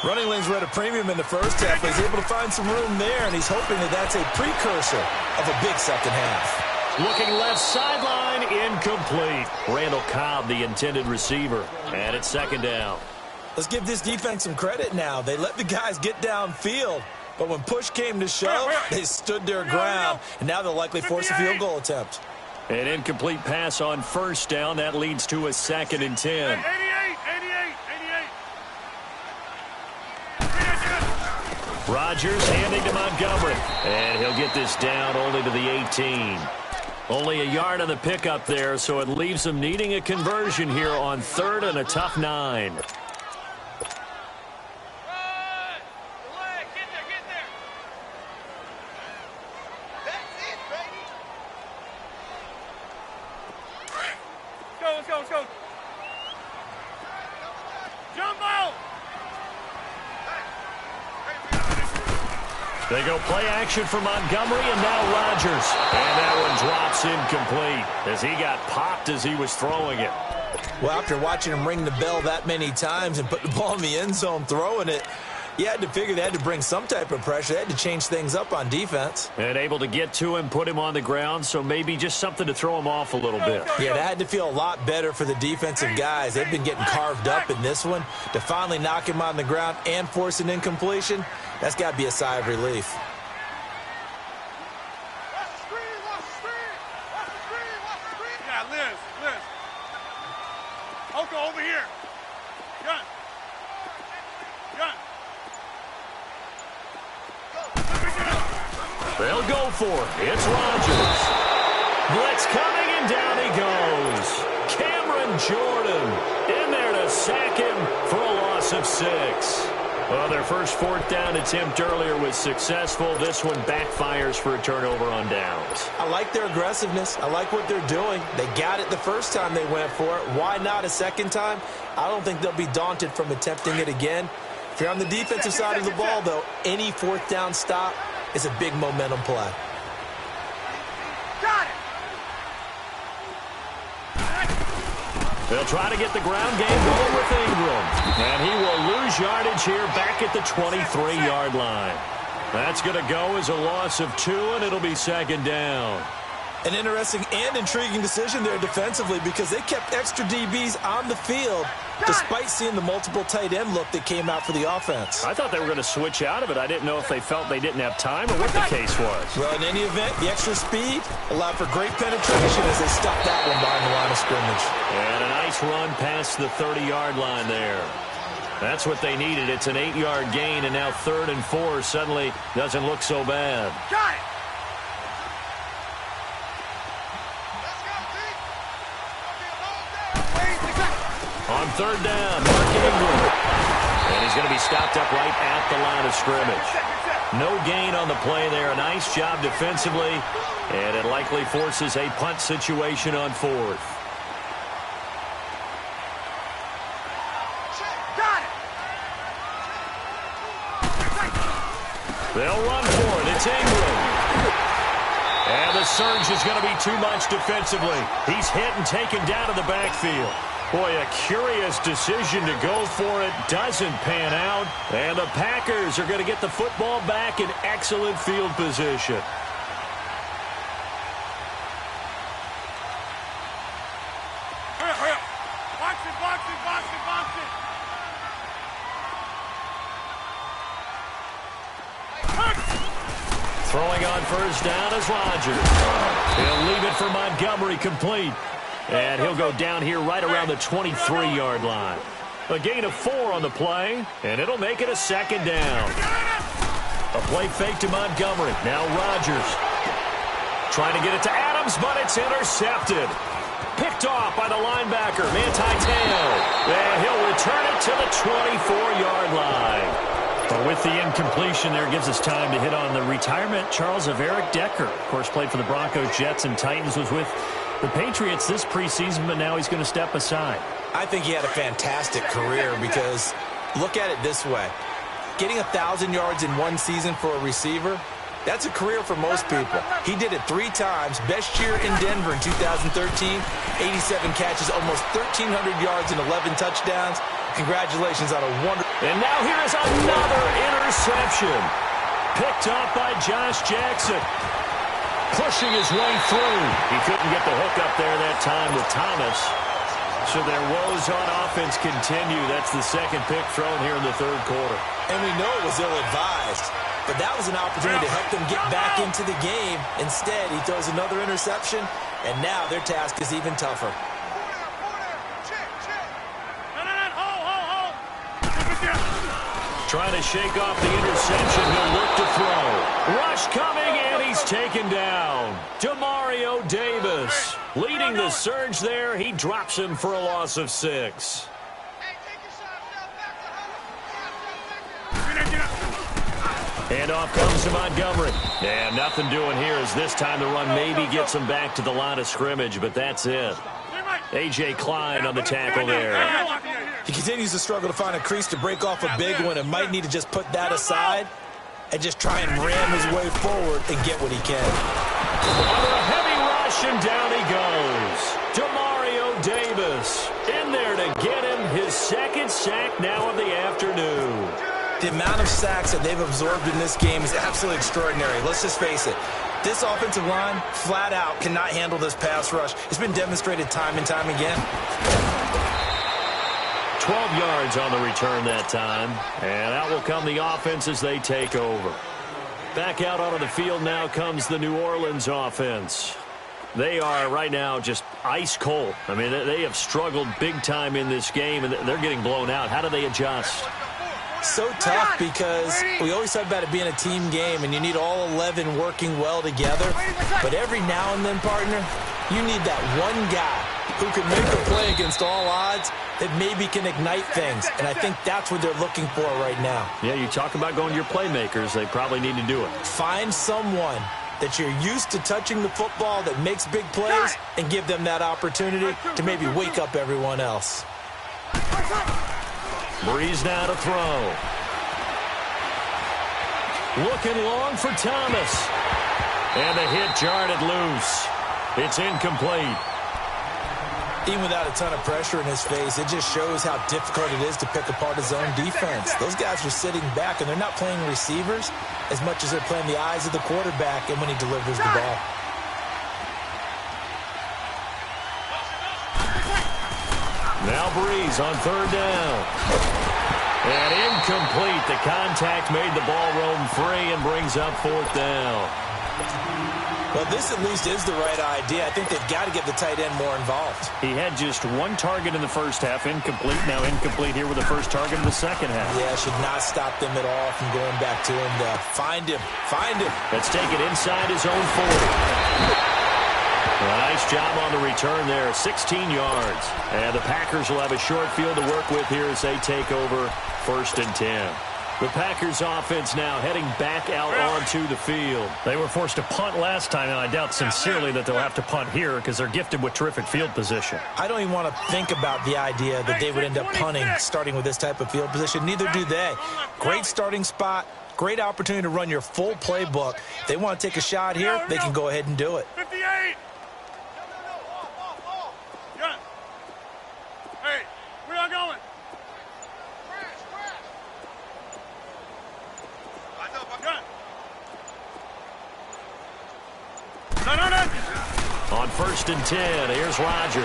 Running lanes were at a premium in the first half, but he's able to find some room there, and he's hoping that that's a precursor of a big second half. Looking left sideline, incomplete. Randall Cobb, the intended receiver, and it's second down. Let's give this defense some credit now. They let the guys get downfield, but when push came to shove, they stood their ground, and now they'll likely force a field goal attempt. An incomplete pass on first down. That leads to a 2nd and 10. 88. Rodgers handing to Montgomery. And he'll get this down only to the 18. Only a yard on the pickup there, so it leaves them needing a conversion here on 3rd and a tough 9. Let's go. Jumbo! They go play action for Montgomery, and now Rodgers. And that one drops incomplete as he got popped as he was throwing it. Well, after watching him ring the bell that many times and put the ball in the end zone throwing it, you had to figure they had to bring some type of pressure. They had to change things up on defense. And able to get to him, put him on the ground, so maybe just something to throw him off a little bit. Yeah, that had to feel a lot better for the defensive guys. They've been getting carved up in this one. To finally knock him on the ground and force an incompletion, that's got to be a sigh of relief. Yeah, Liz. Oko, over here. Gun. They'll go for it. It's Rodgers. Blitz coming, and down he goes. Cameron Jordan in there to sack him for a loss of 6. Well, their first 4th down attempt earlier was successful. This one backfires for a turnover on downs. I like their aggressiveness. I like what they're doing. They got it the first time they went for it. Why not a second time? I don't think they'll be daunted from attempting it again. If you're on the defensive side of the ball, though, any 4th down stop is a big momentum play. Got it! They'll try to get the ground game going with Ingram. And he will lose yardage here back at the 23-yard line. That's going to go as a loss of 2, and it'll be second down. An interesting and intriguing decision there defensively because they kept extra DBs on the field despite seeing the multiple tight end look that came out for the offense. I thought they were going to switch out of it. I didn't know if they felt they didn't have time or what the case was. Well, in any event, the extra speed allowed for great penetration as they stopped that one behind the line of scrimmage. And a nice run past the 30-yard line there. That's what they needed. It's an 8-yard gain, and now 3rd and 4 suddenly doesn't look so bad. Got it! On 3rd down, Mark Ingram. And he's going to be stopped up right at the line of scrimmage. No gain on the play there. A nice job defensively. And it likely forces a punt situation on 4th. Got it! They'll run for it. It's Ingram. And the surge is going to be too much defensively. He's hit and taken down to the backfield. Boy, a curious decision to go for it. Doesn't pan out. And the Packers are going to get the football back in excellent field position. Hurry up. Box it. Throwing on first down is Rodgers. He'll leave it for Montgomery complete. And he'll go down here right around the 23-yard line. A gain of 4 on the play, and it'll make it a second down. A play fake to Montgomery. Now Rodgers. Trying to get it to Adams, but it's intercepted. Picked off by the linebacker, Manti Te'o. And he'll return it to the 24-yard line. But with the incompletion there, gives us time to hit on the retirement, Charles, of Eric Decker. Of course, played for the Broncos, Jets, and Titans, was with the Patriots this preseason, but now he's going to step aside. I think he had a fantastic career because look at it this way. Getting 1,000 yards in one season for a receiver, that's a career for most people. He did it 3 times. Best year in Denver in 2013, 87 catches, almost 1,300 yards and 11 touchdowns. Congratulations on a wonderful... And now here is another interception. Picked up by Josh Jackson. Pushing his way through. He couldn't get the hook up there that time with Thomas. So their woes on offense continue. That's the second pick thrown here in the third quarter. And we know it was ill-advised. But that was an opportunity to help them get back into the game. Instead, he throws another interception, and now their task is even tougher. Trying to shake off the interception. He'll look to throw. Rush coming, and he's taken down. Demario Davis leading the surge there. He drops him for a loss of 6. Handoff comes to Montgomery. And nothing doing here as this time the run maybe gets him back to the line of scrimmage, but that's it. A.J. Klein on the tackle there. He continues to struggle to find a crease to break off a big one and might need to just put that aside and just try and ram his way forward and get what he can. Under a heavy rush, and down he goes. Demario Davis in there to get him his second sack now of the afternoon. The amount of sacks that they've absorbed in this game is absolutely extraordinary. Let's just face it. This offensive line, flat out, cannot handle this pass rush. It's been demonstrated time and time again. 12 yards on the return that time. And out will come the offense as they take over. Back out onto the field now comes the New Orleans offense. They are right now just ice cold. I mean, they have struggled big time in this game, and they're getting blown out. How do they adjust? So tough because we always talk about it being a team game and you need all 11 working well together. But every now and then, partner, you need that one guy who can make a play against all odds that maybe can ignite things. And I think that's what they're looking for right now. Yeah, you talk about going to your playmakers. They probably need to do it. Find someone that you're used to touching the football that makes big plays and give them that opportunity to maybe wake up everyone else. Breeze now to throw. Looking long for Thomas. And the hit jarred it loose. It's incomplete. Even without a ton of pressure in his face, it just shows how difficult it is to pick apart his own defense. Those guys are sitting back, and they're not playing receivers as much as they're playing the eyes of the quarterback and when he delivers the ball. Now Breeze on third down. And incomplete. The contact made the ball roam free and brings up fourth down. Well, this at least is the right idea. I think they've got to get the tight end more involved. He had just one target in the first half, incomplete. Now incomplete here with the first target in the second half. Yeah, should not stop them at all from going back to him to find him. Find him. Let's take it inside his own 40. Well, nice job on the return there, 16 yards. And the Packers will have a short field to work with here as they take over 1st and 10. The Packers offense now heading back out onto the field. They were forced to punt last time, and I doubt sincerely that they'll have to punt here because they're gifted with terrific field position. I don't even want to think about the idea that they would end up punting starting with this type of field position. Neither do they. Great starting spot, great opportunity to run your full playbook. If they want to take a shot here, they can go ahead and do it. 58! Hey, where y'all going? On 1st and 10, here's Rodgers.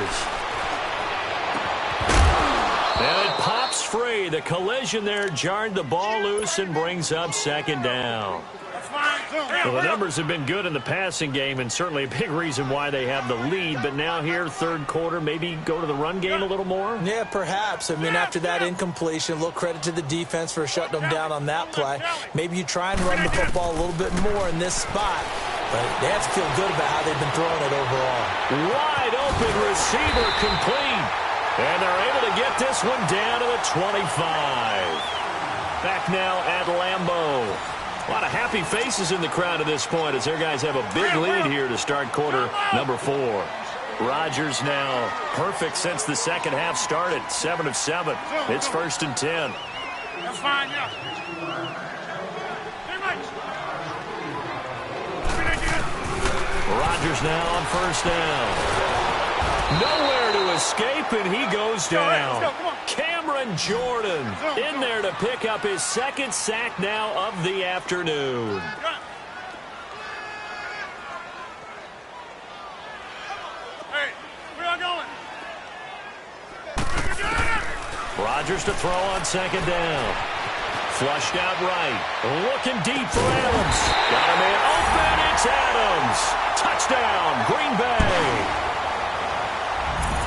And it pops free. The collision there jarred the ball loose and brings up 2nd down. Well, the numbers have been good in the passing game and certainly a big reason why they have the lead. But now here, third quarter, maybe go to the run game a little more? Yeah, perhaps. I mean, after that incompletion, a little credit to the defense for shutting them down on that play. Maybe you try and run the football a little bit more in this spot But they have to feel good about how they've been throwing it overall. Wide open receiver complete. And they're able to get this one down to the 25. Back now at Lambeau. A lot of happy faces in the crowd at this point as their guys have a big lead here to start quarter number 4. Rodgers now perfect since the second half started. 7 of 7. It's 1st and 10. That's fine, yeah. Rodgers now on 1st down. Nowhere to escape, and he goes down. Cameron Jordan in there to pick up his 2nd sack now of the afternoon. Hey, where y'all going? Rodgers to throw on 2nd down. Flushed out right. Looking deep for Adams. Got a man open. It's Adams. Touchdown, Green Bay.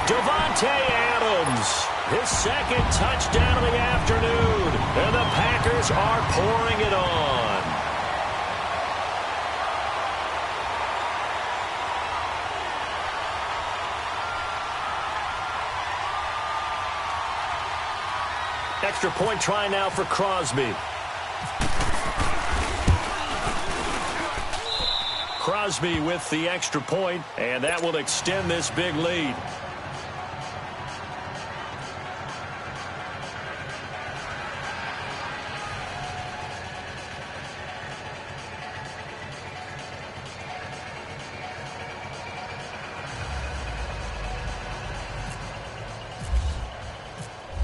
Devontae Adams. His 2nd touchdown of the afternoon. And the Packers are pouring it on. Extra point try now for Crosby. Crosby with the extra point, and that will extend this big lead.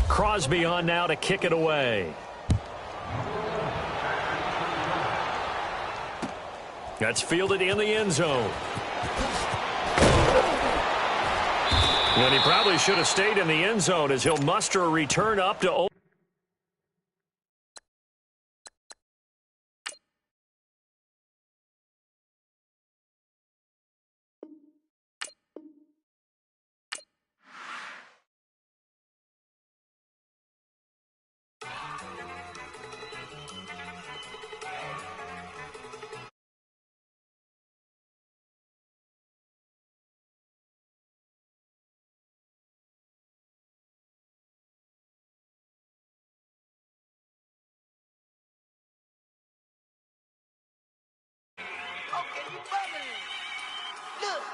Crosby on now to kick it away. That's fielded in the end zone. And he probably should have stayed in the end zone as he'll muster a return up to...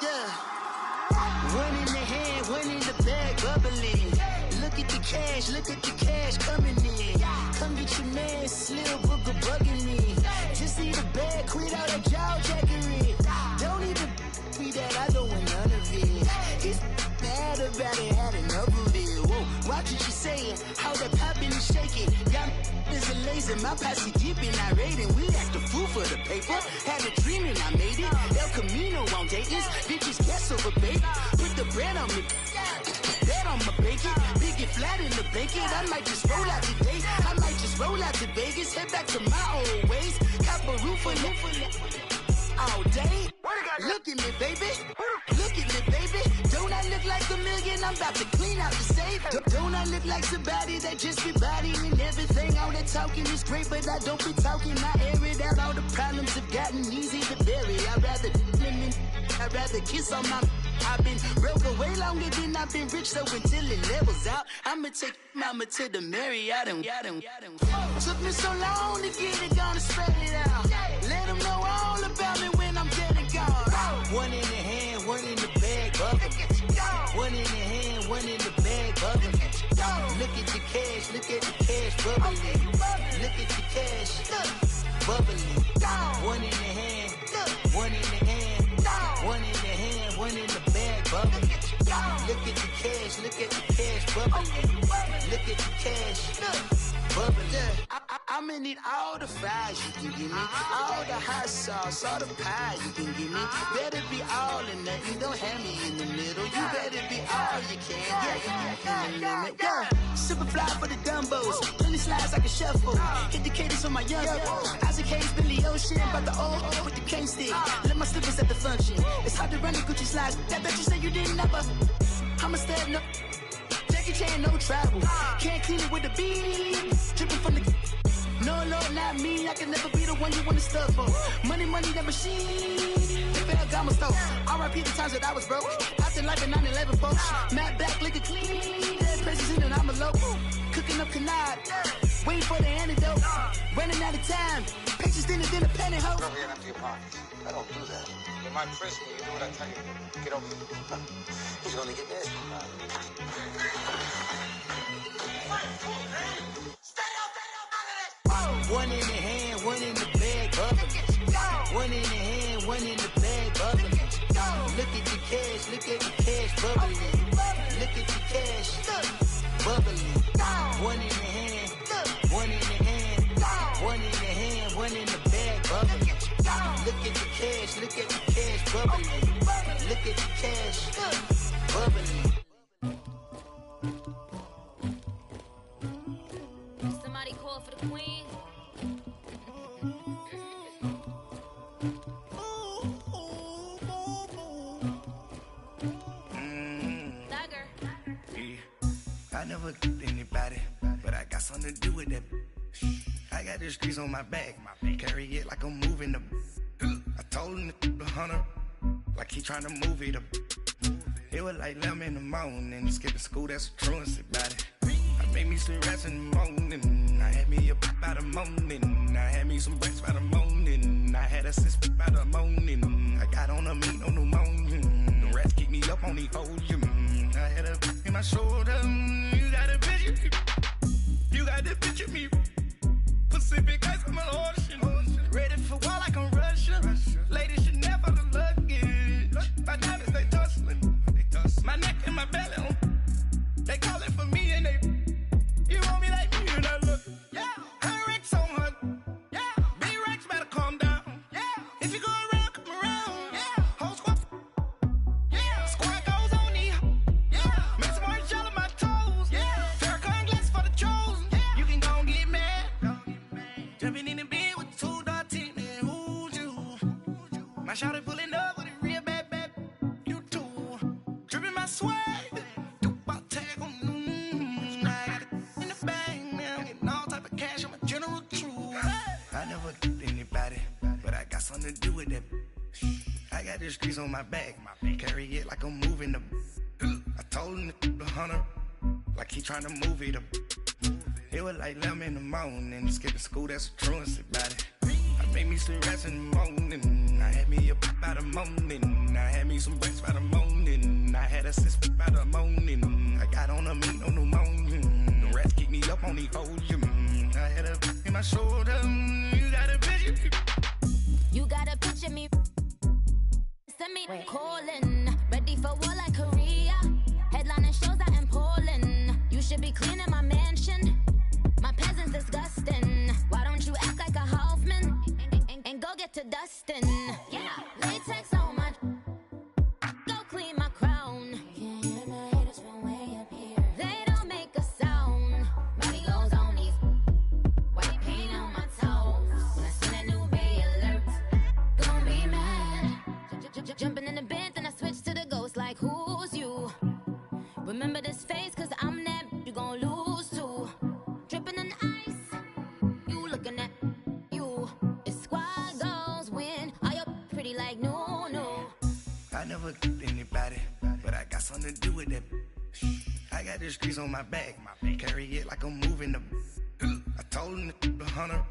Yeah. One in the hand, one in the bag, bubbling. Look at the cash coming in. Come get your man, Slim Booker bugging me. Just see the bag, quit all that jaw jackery. Don't even be that, I don't want none of it. He's mad about it, had enough of it. Whoa, watch what you saying, how that poppin' and shaking. Got is a laser, my posse deep and I raiding. We act a fool for the paper. Had a dream and I made it. El Camino on Dayton's. Bitches guess over bait. Put the bread on me. That on my bacon. Big it flat in the bacon. I might just roll out today. I might just roll out to Vegas. Head back to my old ways. Cop a roof for all day. Look at me, baby. Look at me, baby. Don't I look like a million? I'm about to clean out the safe. Don't I look like somebody that just be bodying everything? All that talking is great, but I don't be talking. I air it out. All the problems have gotten easy to bury. I'd rather kiss on my... I've been broke way longer than I've been rich, so until it levels out, I'ma take mama to the Marriott and took me so long to get it, gonna spread it out. Let them know all about me when I'm dead and gone. One in the hand, one in the bag, bubbling. One in the hand, one in the bag, bubbling. Look at the cash, bubbling. Look at the cash, bubbling. One in the hand, one in the hand, one in the hand, one in the bag, bubbling. Look at the cash, bubbling. Look at the cash, bubbling. I'ma need all the fries you can give me, all the hot sauce, all the pie you can give me. Better be all or nothing, don't have me in the middle. You better be all you can, yeah. Super fly for the Dumbos, plenty slides like a shuffle. Hit the cadence on my young Isaac Hayes, Billy Ocean, about the old with the cane stick. Let my slippers at the function. It's hard to run the Gucci slides. That bet you say you didn't never. I'm a stab, no. Jackie Chan, no travel. Can't clean it with the beat. Dripping from the... No, not me. I can never be the one you want to stuff for. Money, that machine. If it got my stove. R.I.P. the times that I was broke. Acting like a 9/11 folks. Matte back, liquor clean. Dead presses in an envelope. Cooking up canard. Waiting for the antidote. Running out of time. Pictures thinner than a penny hoe. Never get empty your pockets. I don't do that. In my prison, you do what I tell you. Get over it. He's gonna get this. One in the hand, one in the bag, bubbling. One in the hand, one in the bag, bubbling. Look at the cash, bubbling. Look at the cash, bubbling. One in the hand, one in the hand, one in the hand, one in the bag, bubbling. Look at the cash, bubbling. Look at the cash, bubbling. Somebody call for the queen. I never killed anybody, but I got something to do with that. I got the streets on my back, carry it like I'm moving the. I told him to hunter, like he trying to move it up. It was like 11 in the morning, skipping school, that's a truancy about it. I made me some rats in the morning, I had me a pop by the morning, I had me some breaks by the morning, I had a sis by the morning, I got on a meat on the morning, the rats keep me up on the ocean, I had a in my shoulder, you got a picture, you got the picture me, Pacific ice on my ocean, ready for war like I'm Russian, ladies should never the luggage, my diamonds they tussling, my neck and my belly on, they calling for me and they, you want me like me and I look, yeah, her Rex on her, yeah, B-Rex better calm down, yeah, if you go around, come around, yeah, whole squad, yeah, squad goes on the, yeah, make some orange gel on my toes, yeah, Farrakhan glass for the chosen, yeah, you can go and get mad, jumping in the bed with 2 dark teeth, man, who's you, my shawty pulling up with a real bad, you too, dripping my swag, I never killed anybody, but I got something to do with that. I got the streets on my back, carry it like I'm moving the. I told him to hunter, like he trying to move it up. It was like 11 in the morning, skipping school, that's a truancy about it. I made me some rats in the morning, I had me a pop by the morning, I had me some breaks by the morning, I had a sis by the morning, I got on a meat on the morning, the rats keep me up on the ocean, I had a in my shoulder, you got a picture. You got a picture me. Send me calling, ready for war like Korea. Headlining shows out in Poland. You should be cleaning my mansion. My peasants disgusting. Why don't you act like a Hoffman and go get to dustin'? Yeah, latex on my. Go clean my crown. You can hear my haters from way up here. They don't make a sound. Body goes on these. White paint on my toes. When I send a new bay alert, gon' be mad. Jumping in the bed, then I switch to the ghost like who's you? Remember this face, cause I'm that you gon' lose too. Dripping in ice, you looking at you. It's squad goals win. Are you pretty like no? I never killed anybody, but I got something to do with that. I got the streets on my back, carry it like I'm moving the. I told him to hunter,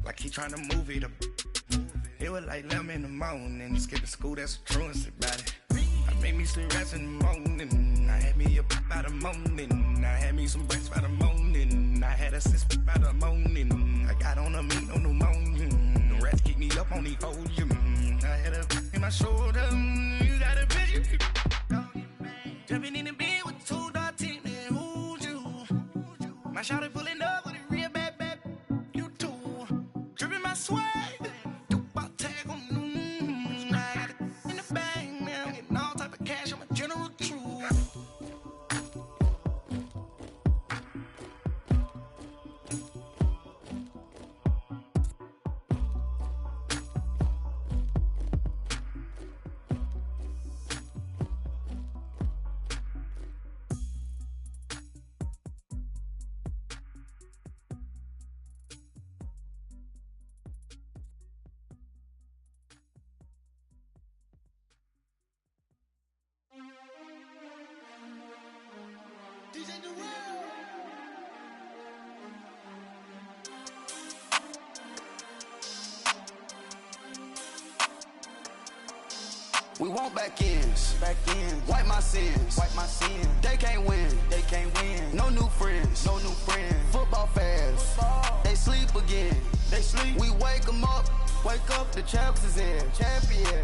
like he trying to move it up. It was like 11 in the morning, skipping school, that's a truancy about it. I made me some rats in the morning, I had me a pop by the morning, I had me some breaks by the morning, I had a sis by the morning, I got on a meat on the morning, the rats keep me up on the ocean, I had a in my shoulder, you got a picture. Jumping in the bed with 2 dark teeth, man, who's you? My shawty pulling up with a real bad, you too, dripping my swag. want back ends. Wipe my sins. They can't win. No new friends. Football fans. They sleep again. We wake them up. Wake up, the champs is in.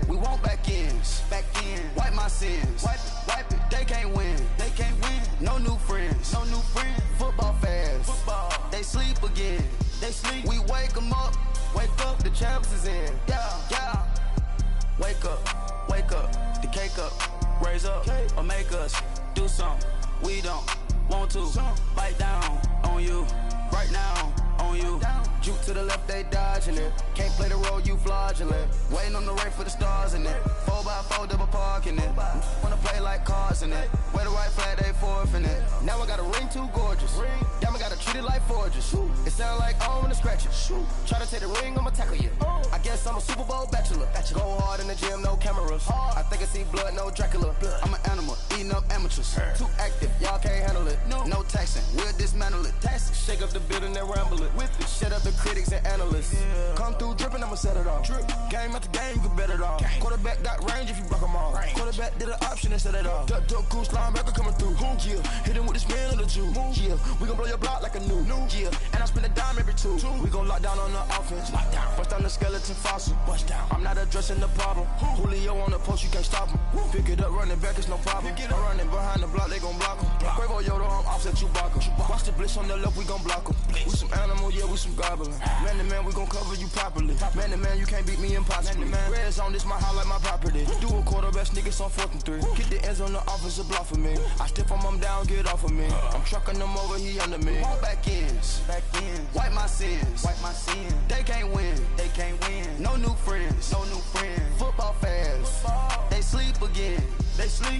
We want back ends. Wipe my sins. Wipe it. They can't win. No new friends. Football fans. They sleep again. We wake them up. Wake up, the champs is in. Yeah. Wake up, the cake up, raise up, or make us do something we don't want to. Bite down on you, right now on you. Juke to the left, they dodging it. Can't play the role, you fraudulent. Waiting on the rain for the stars in it. 4x4 double parking it. Wanna play like cars in it. Wear the white flag, they forfeit it. Now I got a ring too gorgeous. Damn, I gotta treat it like forges. It sound like I wanna scratch it. Try to take the ring, I'ma tackle you. I guess I'm a Super Bowl bachelor. Go hard in the gym, no cameras. I think I see blood, no Dracula. I'm an animal, eating up amateurs. Too active, y'all can't handle it. No taxing, we'll dismantle it. Shake up the building and ramble it. Shut up the critics and analysts. Come through dripping, I'ma set it off. Game after game, you can bet it off. Quarterback got range if you block them all. Quarterback did an option and set it off. Duck goose linebacker coming through. Yeah, hit him with the spin of the Jew. Yeah, we gon' blow your block like a new. Yeah, and I spend a dime every two. We gon' lock down on the offense. Bust down the skeleton fossil. I'm not addressing the problem. Julio on the post, you can't stop him. Pick it up, running back, it's no problem. I'm running behind the block, they gon' block him. Quavo Yoda, I'm offset Chewbacca. Watch the blitz on the left, we gon' block him. We some animal, yeah, we some goblin. Man to man, we gon' cover you properly. Man to man, you can't beat me impossibly. Red zone, this my house like my property. Do a quarterback sneakers on 4th and 3. Get the ends on the offensive block for me. I step on him down, get off of me. I'm trucking them over, he under me. Want back ends. Wipe my sins. They can't win. No new friends. Football fans. They sleep again.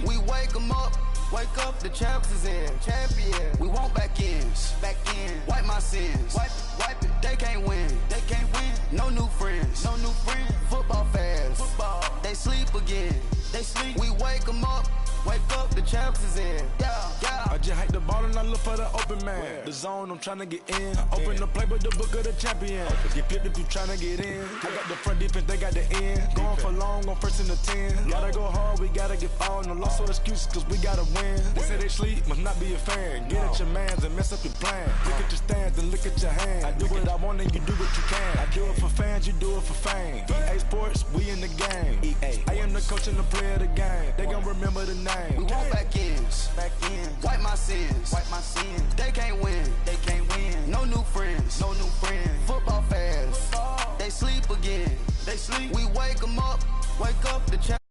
We wake them up. Wake up, the champs is in. We want back ends. Wipe my sins. Wipe it. They can't win. No new friends. Football fans. They sleep again. We wake them up. Wake up, the champs is in. Yeah. I just hike the ball and I look for the open man. The zone, I'm tryna get in. Open the playbook, the book of the champion. Get flipped if you tryna get in. I got the front defense, they got the end. Going for long, on 1st and the 10. Gotta go hard, we gotta get all. No loss or excuses, cause we gotta win. They say they sleep, must not be a fan. Get at your mans and mess up your plan. Look at your stance and look at your hand. I do what I want and you do what you can. I do it for fans, you do it for fame. EA Sports, we in the game. I am the coach and the player of the game. They gon' remember the name. We want back ends. Wipe my sins. They can't win. No new friends. Football fans. They sleep again. We wake them up. Wake up, the champ.